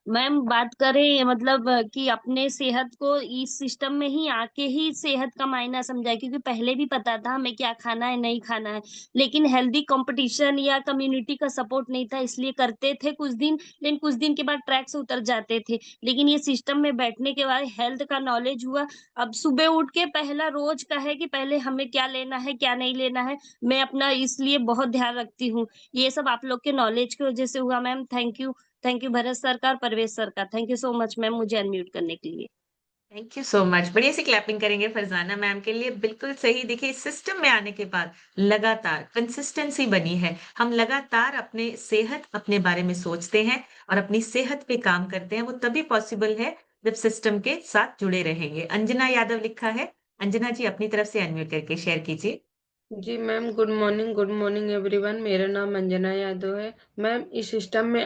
मैम, बात करें मतलब कि अपने सेहत को इस सिस्टम में ही आके ही सेहत का मायना समझा, क्योंकि पहले भी पता था हमें क्या खाना है नहीं खाना है, लेकिन हेल्दी कंपटीशन या कम्युनिटी का सपोर्ट नहीं था, इसलिए करते थे कुछ दिन, लेकिन कुछ दिन के बाद ट्रैक से उतर जाते थे। लेकिन ये सिस्टम में बैठने के बाद हेल्थ का नॉलेज हुआ। अब सुबह उठ के पहला रोज का है कि पहले हमें क्या लेना है क्या नहीं लेना है, मैं अपना इसलिए बहुत ध्यान रखती हूँ। ये सब आप लोग के नॉलेज की वजह से हुआ ma'am. Thank you. Thank you Bharat sir का और परवेश सर का। Thank you so much ma'am, मुझे अनम्यूट करने के लिए। थैंक यू सो मच, बढ़िया सी क्लैपिंग करेंगे फरजाना मैम के लिए। बिल्कुल सही। देखिए, इस सिस्टम में आने के बाद लगातार कंसिस्टेंसी बनी है। हम लगातार अपने सेहत, अपने बारे में सोचते हैं और अपनी सेहत पे काम करते हैं। वो तभी पॉसिबल है जब सिस्टम के साथ जुड़े रहेंगे। अंजना यादव लिखा है। अंजना जी अपनी तरफ से अनम्यूट करके शेयर कीजिए। जी मैम, गुड मॉर्निंग एवरीवन। मेरा नाम अंजना यादव है। मैम, इस सिस्टम में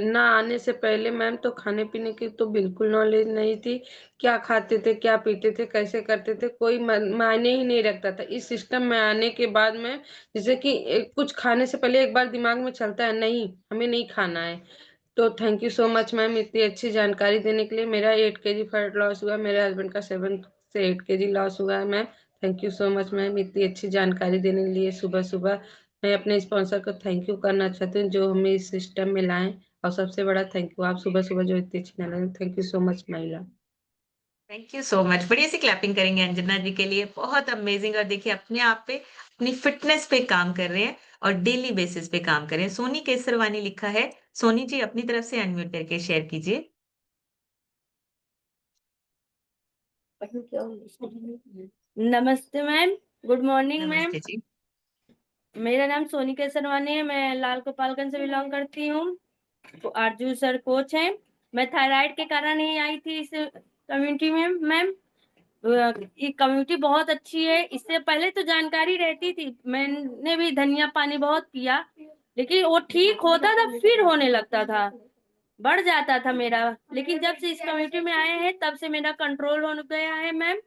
ना आने से पहले मैम तो खाने पीने की तो बिल्कुल नॉलेज नहीं थी। क्या खाते थे, क्या पीते थे, कैसे करते थे, कोई मायने ही नहीं रखता था। इस सिस्टम में आने के बाद में जैसे कि कुछ खाने से पहले एक बार दिमाग में चलता है, नहीं हमें नहीं खाना है। तो thank you so much ma'am इतनी अच्छी जानकारी देने के लिए। मेरा 8 kg फैट लॉस हुआ, मेरे हस्बैंड का 7 से 8 kg लॉस हुआ है ma'am. Thank you so much ma'am इतनी अच्छी जानकारी देने के लिए सुबह सुबह। मैं अपने स्पॉन्सर को थैंक यू करना चाहती हूँ जो हमें इस सिस्टम में लाएं। और सबसे बड़ा थैंक यू आप सुबह सुबह जो इतनी अच्छी जानकारी। थैंक यू सो मच महिला। थैंक यू सो मच, बढ़िया सी क्लैपिंग करेंगे अंजना जी के लिए, बहुत अमेजिंग। और देखिए, अपने आप पे, अपनी फिटनेस पे काम कर रहे हैं और डेली बेसिस पे काम कर रहे हैं। सोनी केसरवानी लिखा है। सोनी जी अपनी तरफ से अनम्यूट करके शेयर कीजिए। नमस्ते मैम, गुड मॉर्निंग मैम। नमस्ते जी। मेरा नाम सोनी केसरवानी है, मैं लाल गोपालगंज से बिलोंग करती हूँ। तो आरजू सर कोच हैं। मैं थायराइड के कारण ही आई थी इस कम्युनिटी में मैम। ये कम्युनिटी बहुत अच्छी है। इससे पहले तो जानकारी रहती थी, मैंने भी धनिया पानी बहुत पिया, लेकिन वो ठीक होता था फिर होने लगता था, बढ़ जाता था मेरा। लेकिन जब से इस कम्युनिटी में आए हैं तब से मेरा कंट्रोल हो गया है ma'am.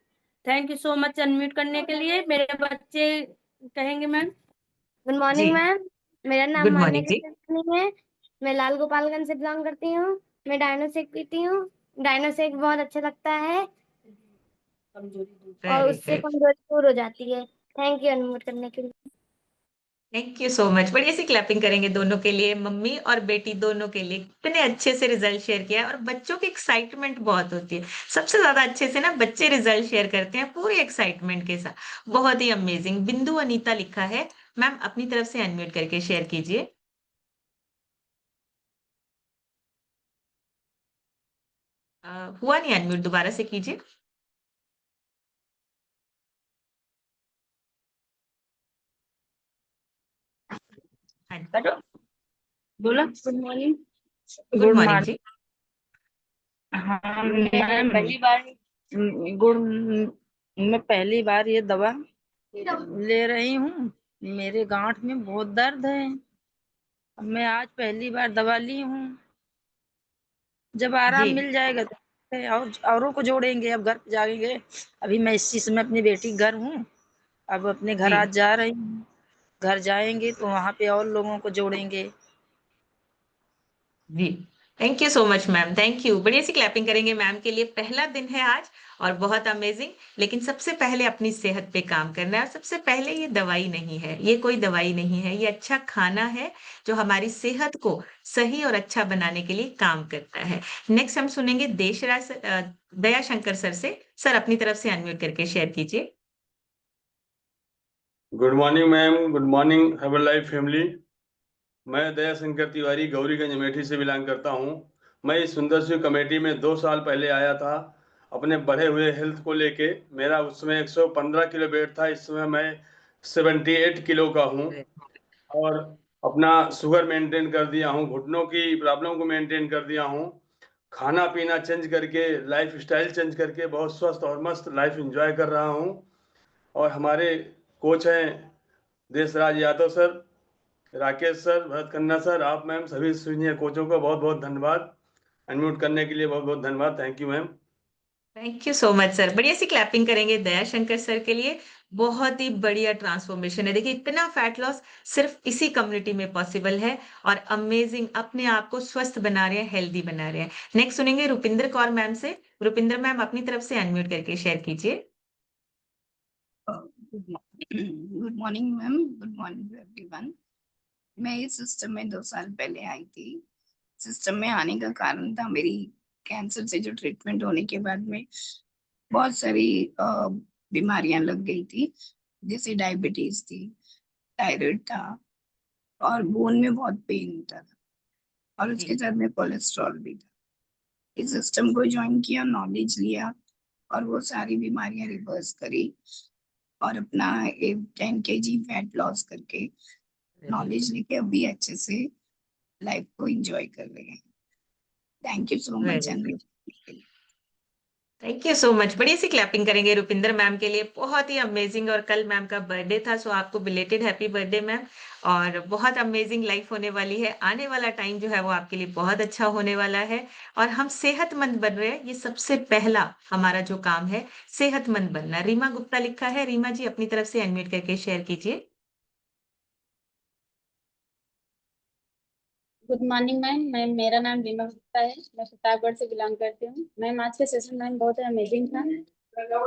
Thank you so much unmute करने के लिए। मेरे बच्चे कहेंगे मैम। गुड जी, मॉर्निंग मैम। मेरा नाम गुड मान्या मॉर्निंग जी। कृष्ण है। मैं लाल गोपालगंज से बिलोंग करती हूँ। मैं डायनो शेक पीती हूँ। डायनो शेक बहुत अच्छा लगता है और वेरी उससे गुड। कमजोरी दूर हो जाती है। थैंक यू अनम्यूट करने के लिए। थैंक यू सो मच, बढ़िया सी क्लैपिंग करेंगे दोनों के लिए, मम्मी और बेटी दोनों के लिए। इतने अच्छे से रिजल्ट शेयर किया है और बच्चों की एक्साइटमेंट बहुत होती है। सबसे ज्यादा अच्छे से ना बच्चे रिजल्ट शेयर करते हैं पूरी एक्साइटमेंट के साथ। बहुत ही अमेजिंग। बिंदु अनीता लिखा है। मैम अपनी तरफ से अनम्यूट करके शेयर कीजिए। हुआ नहीं अनम्यूट, दोबारा से कीजिए। हाँ जी। हेलो, बोला। Good morning. Good good morning जी। मॉर्निंग। हाँ मैं मैम, पहली बार गुड। मैं पहली बार ये दवा ले रही हूँ। मेरे गांठ में बहुत दर्द है। मैं आज पहली बार दवा ली हूँ। जब आराम जी मिल जाएगा तो और औरों को जोड़ेंगे। अब घर पे जाएंगे। अभी मैं इसी समय अपनी बेटी के घर हूँ। अब अपने घर जी आज जा रही हूँ। घर जाएंगे तो वहां पे और लोगों को जोड़ेंगे। जी। Thank you so much ma'am, thank you. बढ़िया सी क्लैपिंग करेंगे मैम के लिए। पहला दिन है आज और बहुत अमेजिंग। लेकिन सबसे पहले अपनी सेहत पे काम करना है, और सबसे पहले ये दवाई नहीं है, ये कोई दवाई नहीं है, ये अच्छा खाना है जो हमारी सेहत को सही और अच्छा बनाने के लिए काम करता है। नेक्स्ट हम सुनेंगे दया शंकर सर से। सर अपनी तरफ से अनम्यूट करके शेयर कीजिए। Good morning ma'am, good morning herbal life family. मैं दया शंकर तिवारी गौरीगंज अमेठी से बिलोंग करता हूं। मैं इस सुंदर सी कमेटी में 2 साल पहले आया था अपने बढ़े हुए हेल्थ को लेके। मेरा उस समय 115 किलो वेट था, इस समय मैं 78 किलो का हूं। और अपना शुगर मेंटेन कर दिया हूं, घुटनों की प्रॉब्लम को मेंटेन कर दिया हूं। खाना पीना चेंज करके, लाइफ स्टाइल चेंज करके बहुत स्वस्थ और मस्त लाइफ एंजॉय कर रहा हूं। और हमारे कोच हैं Deshraj Yadav sir, Rakesh sir, Bharat Khanna sir, आप मैम, सभी सीनियर कोचों को बहुत बहुत धन्यवाद। अनम्यूट करने के लिए बहुत बहुत धन्यवाद। Thank you ma'am. Thank you so much sir. बढ़िया सी क्लैपिंग करेंगे दया शंकर सर के लिए। बहुत ही बढ़िया ट्रांसफॉर्मेशन है। देखिए इतना फैट लॉस सिर्फ इसी कम्युनिटी में पॉसिबल है, और अमेजिंग अपने आप को स्वस्थ बना रहे हैं, हेल्दी बना रहे हैं। नेक्स्ट सुनेंगे रुपिंदर कौर मैम से। रुपिंदर मैम अपनी तरफ से अनम्यूट करके शेयर कीजिए। Good morning ma'am, good morning everyone. मैं इस सिस्टम में 2 साल पहले आई थी। सिस्टम में आने का कारण था मेरी कैंसर से जो ट्रीटमेंट होने के बाद में बहुत सारी बीमारियां लग गई थी। जैसे डायबिटीज थी, थायराइड था, और बोन में बहुत पेन होता था, और जी उसके साथ में कोलेस्ट्रॉल भी था। इस सिस्टम को ज्वाइन किया, नॉलेज लिया, और वो सारी बीमारियां रिवर्स करी, और अपना 10 kg फैट लॉस करके नॉलेज लेके अभी अच्छे से लाइफ को एंजॉय कर रहे हैं। Thank you so much. Very good. Thank you so much. बड़ी सी क्लैपिंग करेंगे रुपिंदर मैम के लिए। बहुत ही अमेजिंग। और कल मैम का बर्थडे था, सो आपको बिलेटेड हैप्पी बर्थडे मैम। और बहुत अमेजिंग लाइफ होने वाली है। आने वाला टाइम जो है वो आपके लिए बहुत अच्छा होने वाला है, और हम सेहतमंद बन रहे हैं। ये सबसे पहला हमारा जो काम है, सेहतमंद बनना। रीमा गुप्ता लिखा है। रीमा जी अपनी तरफ से अनम्यूट करके शेयर कीजिए। Good morning ma'am. मेरा नाम रीमा गुप्ता है। मैं प्रतापगढ़ से बिलोंग करती हूँ। मैम आज का सेशन मैम बहुत अमेजिंग था।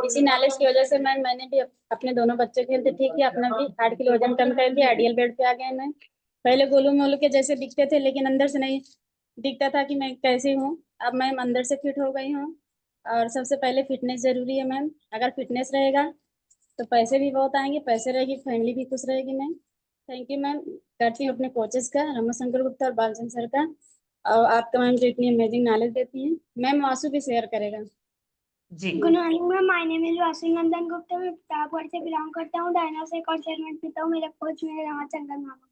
इसी नॉलेज की वजह से मैम मैंने भी अपने दोनों बच्चों के हेल्थ ठीक किया, अपना भी 8 किलो वजन कम कर दिया, आइडियल वेट पे आ गए मैम। पहले गोलू मोलू के जैसे दिखते थे, लेकिन अंदर से नहीं दिखता था कि मैं कैसी हूँ। अब मैम अंदर से फिट हो गई हूँ। और सबसे पहले फिटनेस जरूरी है मैम। अगर फिटनेस रहेगा तो पैसे भी बहुत आएंगे, पैसे रहेगी फैमिली भी खुश रहेगी मैम। Thank you ma'am. करती हूँ अपने कोचेस का, रमाशंकर गुप्ता और बालचंद सर का, और आपका मैम जो इतनी अमेजिंग नॉलेज देती हैं। मैम वासु भी शेयर करेगा। जी good morning ma'am, my name is Vasunandan Gupta. मैं प्रतापगढ़ से बिलोंग करता हूँ। डायनासोर और सेगमेंट पीता हूँ। मेरा कोच मेरा रमाचंद्र मामा।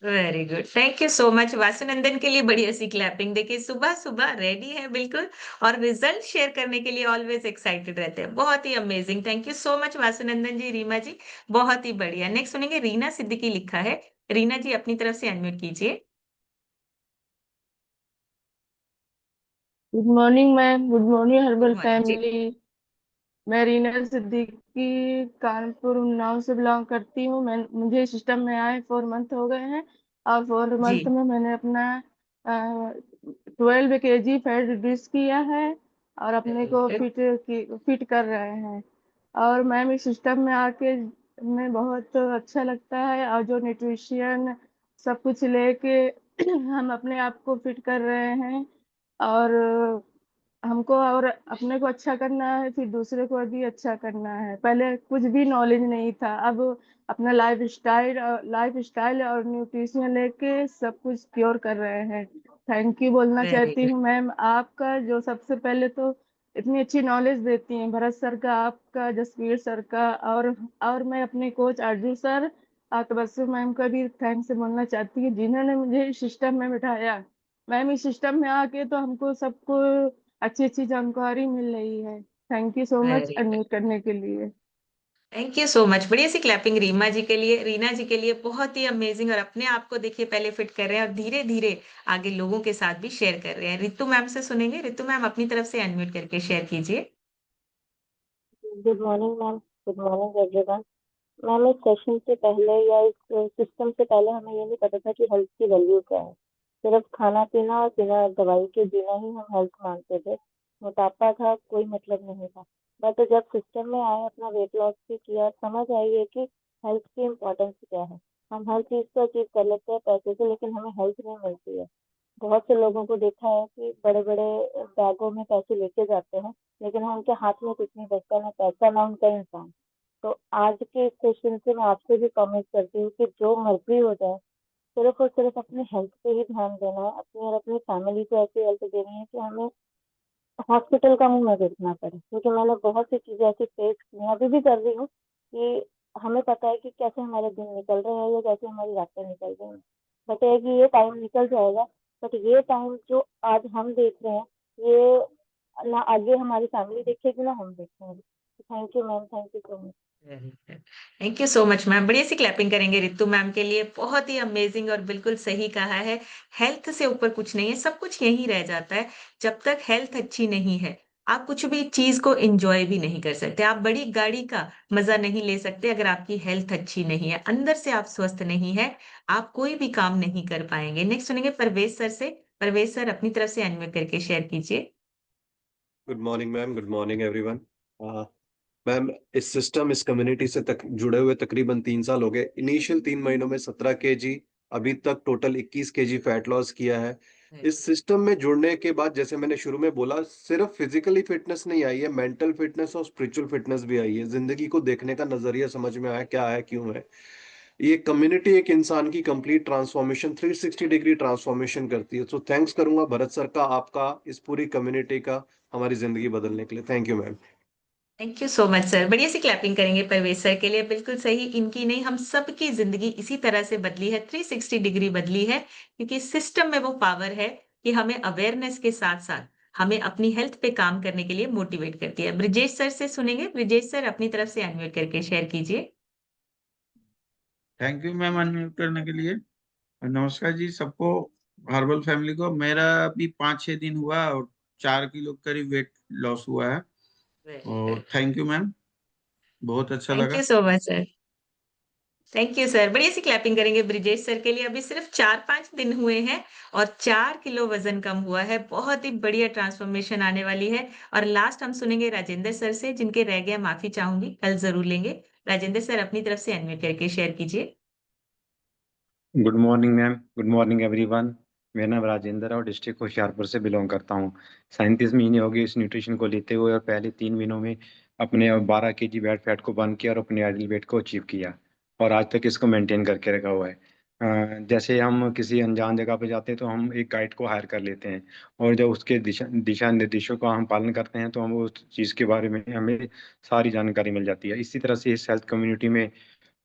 Very good. Thank you so much Vasunandan के लिए। बढ़िया सी क्लैपिंग। देखिए सुबह सुबह रेडी है बिल्कुल, और रिजल्ट शेयर करने के लिए ऑलवेज एक्साइटेड रहते हैं। बहुत ही amazing. Thank you so much Vasunandan ji, Reema ji, बहुत ही बढ़िया। नेक्स्ट सुनेंगे रीना सिद्दीकी लिखा है। रीना जी अपनी तरफ से अनम्यूट कीजिए। Good morning ma'am, good morning herbal morning जी। फैमिली। मैं रीना सिद्दीकी कानपुर उन्नाव से बिलोंग करती हूँ। मैं मुझे सिस्टम में आए 4 मंथ हो गए हैं, और 4 मंथ जी में मैंने अपना 12 kg फैट रिड्यूस किया है, और अपने वेरी को गुड। फिट कर रहे हैं। और मैम इस सिस्टम में आके मैं बहुत अच्छा लगता है, और जो न्यूट्रिशन सब कुछ लेके हम अपने आप को फिट कर रहे हैं। और हमको और अपने को अच्छा करना है, फिर दूसरे को भी अच्छा करना है। पहले कुछ भी नॉलेज नहीं था, अब अपना लाइफ स्टाइल और न्यूट्रिशन लेके सब कुछ क्योर कर रहे हैं। थैंक यू बोलना वेरी चाहती गुड। हूँ मैम आपका, जो सबसे पहले तो इतनी अच्छी नॉलेज देती हैं, भरत सर का, आपका, जसवीर सर का, और मैं अपने कोच आरजू सर और तबस्सुम मैम का भी थैंक्स बोलना चाहती हूँ, जिन्होंने मुझे इस सिस्टम में बिठाया। मैम इस सिस्टम में आके तो हमको सबको अच्छी अच्छी जानकारी मिल रही है। Thank you so much very good. Unmute करने के लिए। Thank you so much. बढ़िया सी क्लैपिंग रीमा जी के लिए, रीना जी के लिए। बहुत ही अमेजिंग, और अपने आप को देखिए पहले फिट कर रहे हैं और धीरे-धीरे आगे लोगों के साथ भी शेयर कर रहे हैं। रितु मैम से सुनेंगे। रितु मैम अपनी तरफ से अनम्यूट करके शेयर कीजिए। Good morning ma'am. Good morning everyone. Ma'am इस सेशन से पहले या इस सिस्टम से पहले हमें ये नहीं पता था कि हेल्थ की वैल्यू क्या है। सिर्फ खाना पीना और बिना दवाई के जीना ही हम हेल्थ मानते थे। मोटापा था, कोई मतलब नहीं था। बट जब सिस्टम में आए, अपना वेट लॉस भी किया, समझ आई है कि हेल्थ की इम्पोर्टेंस क्या है। हम हर चीज़ को अचीव कर लेते हैं पैसे से, लेकिन हमें हेल्थ नहीं मिलती है। बहुत से लोगों को देखा है कि बड़े बड़े बैगों में पैसे लेके जाते हैं, लेकिन उनके हाथ में कुछ नहीं बचता, ना पैसा ना उनका इंसान। तो आज के इस सेशन से मैं आपसे भी कमेंट करती हूँ कि जो मर्जी हो जाए, सिर्फ और सिर्फ अपने हेल्थ पे ही ध्यान देना है। अपनी और अपनी फैमिली को ऐसी हेल्थ देनी है कि हमें हॉस्पिटल का मुंह न देखना पड़े। क्योंकि मैंने बहुत सी चीजें ऐसी फेस की हैं, अभी भी कर रही हूँ, कि हमें पता है कि कैसे हमारे दिन निकल रहे हैं या कैसे हमारी रातें निकल रही हैं। बट है कि ये टाइम निकल जाएगा। बट ये टाइम जो आज हम देख रहे हैं, ये ना आगे हमारी फैमिली देखेगी ना हम देखेंगे। Thank you ma'am, thank you so much. Thank you so much ma'am. बढ़िया सी क्लैपिंग करेंगे रितु मैम के लिए। बहुत ही अमेजिंग और बिल्कुल सही कहा है। हेल्थ से ऊपर कुछ नहीं है, सब कुछ यहीं रह जाता है। जब तक हेल्थ अच्छी नहीं है, आप कुछ भी चीज को एंजॉय भी नहीं कर सकते। आप बड़ी गाड़ी का मजा नहीं ले सकते अगर आपकी हेल्थ अच्छी नहीं है, अंदर से आप स्वस्थ नहीं है, आप कोई भी काम नहीं कर पाएंगे। नेक्स्ट सुनेंगे परवेज सर से। परवेज सर अपनी तरफ से अनम्यूट करके शेयर कीजिए। Good morning ma'am. Good morning everyone. Ma'am इस सिस्टम, इस कम्युनिटी से जुड़े हुए तकरीबन 3 साल हो गए। इनिशियल 3 महीनों में 17 kg, अभी तक टोटल 21 kg फैट लॉस किया है। इस सिस्टम में जुड़ने के बाद, जैसे मैंने शुरू में बोला, सिर्फ फिजिकली फिटनेस नहीं आई है, मेंटल फिटनेस और स्पिरिचुअल फिटनेस भी आई है। जिंदगी को देखने का नजरिया समझ में आया, क्या है क्यों है। ये कम्युनिटी एक इंसान की कंप्लीट ट्रांसफॉर्मेशन, 360 डिग्री ट्रांसफॉर्मेशन करती है। तो थैंक्स करूंगा भरत सर का, आपका, इस पूरी कम्युनिटी का, हमारी जिंदगी बदलने के लिए। Thank you ma'am. Thank you so much sir. बढ़िया सी क्लैपिंग करेंगे परवेज सर के लिए। बिल्कुल सही, इनकी नहीं हम सबकी जिंदगी इसी तरह से बदली है, 360 डिग्री बदली है, क्योंकि सिस्टम में वो पावर है कि हमें अवेयरनेस के साथ साथ हमें अपनी हेल्थ पे काम करने के लिए मोटिवेट करती है। ब्रिजेश सर से सुनेंगे। ब्रिजेश सर अपनी तरफ से अनम्यूट करके शेयर कीजिए। थैंक यू मैम अनम्यूट करने के लिए। नमस्कार जी सबको, हर्बल फैमिली को। मेरा अभी 5-6 दिन हुआ और 4 किलो करीब वेट लॉस हुआ है। और थैंक यू मैम, बहुत अच्छा थैंक लगा। You so much sir. Thank you sir. बढ़िया सी क्लैपिंग करेंगे ब्रिजेश सर के लिए। अभी सिर्फ 4-5 दिन हुए हैं और 4 किलो वजन कम हुआ है। बहुत ही बढ़िया ट्रांसफॉर्मेशन आने वाली है। और लास्ट हम सुनेंगे राजेंद्र सर से, जिनके रह गए माफी चाहूंगी, कल जरूर लेंगे। राजेंद्र सर अपनी तरफ से अनम्यूट करके शेयर कीजिए। Good morning ma'am. Good morning everyone. मेरा नाम राजेंद्र है और डिस्ट्रिक्ट होशियारपुर से बिलोंग करता हूँ। 37 महीने हो गए इस न्यूट्रिशन को लेते हुए, और पहले 3 महीनों में अपने 12 kg बैड फैट को बर्न किया और अपने आइडल वेट को अचीव किया, और आज तक इसको मेंटेन करके रखा हुआ है। जैसे हम किसी अनजान जगह पे जाते हैं तो हम एक गाइड को हायर कर लेते हैं, और जब उसके दिशा निर्देशों का हम पालन करते हैं तो हम उस चीज़ के बारे में हमें सारी जानकारी मिल जाती है। इसी तरह से इस हेल्थ कम्युनिटी में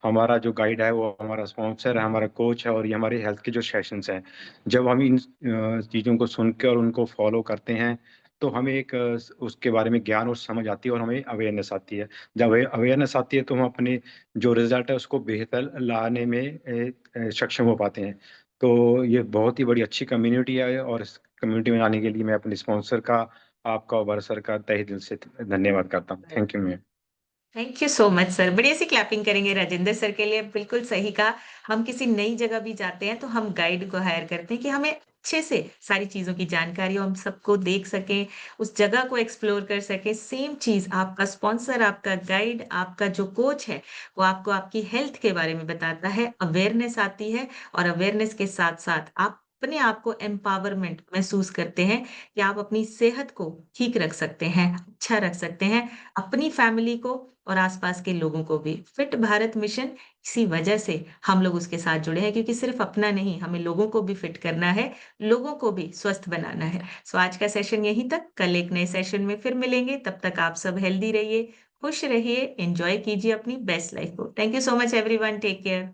हमारा जो गाइड है वो हमारा स्पॉन्सर है, हमारा कोच है, और ये हमारे हेल्थ के जो सेशंस हैं, जब हम इन चीज़ों को सुन के और उनको फॉलो करते हैं तो हमें एक उसके बारे में ज्ञान और समझ आती है, और हमें अवेयरनेस आती है। जब अवेयरनेस आती है तो हम अपने जो रिजल्ट है उसको बेहतर लाने में सक्षम हो पाते हैं। तो ये बहुत ही बड़ी अच्छी कम्युनिटी है, और इस कम्युनिटी में आने के लिए मैं अपने स्पॉन्सर का, आपका और भारत सर का तहे दिल से धन्यवाद करता हूँ। Thank you ma'am. Thank you so much sir. बढ़िया सी क्लैपिंग करेंगे राजेंद्र सर के लिए। बिल्कुल सही कहा। हम किसी नई जगह भी जाते हैं तो हम गाइड को हायर करते हैं कि हमें अच्छे से सारी चीजों की जानकारी हो, हम सबको देख सकें, उस जगह को एक्सप्लोर कर सकें। सेम चीज आपका स्पॉन्सर, आपका गाइड, आपका जो कोच है, वो आपको आपकी हेल्थ के बारे में बताता है। अवेयरनेस आती है, और अवेयरनेस के साथ साथ आप अपने आप को एम्पावरमेंट महसूस करते हैं कि आप अपनी सेहत को ठीक रख सकते हैं, अच्छा रख सकते हैं, अपनी फैमिली को और आसपास के लोगों को भी। फिट भारत मिशन, इसी वजह से हम लोग उसके साथ जुड़े हैं, क्योंकि सिर्फ अपना नहीं, हमें लोगों को भी फिट करना है, लोगों को भी स्वस्थ बनाना है। सो आज का सेशन यहीं तक। कल एक नए सेशन में फिर मिलेंगे। तब तक आप सब हेल्दी रहिए, खुश रहिए, एंजॉय कीजिए अपनी बेस्ट लाइफ को। Thank you so much everyone. Take care.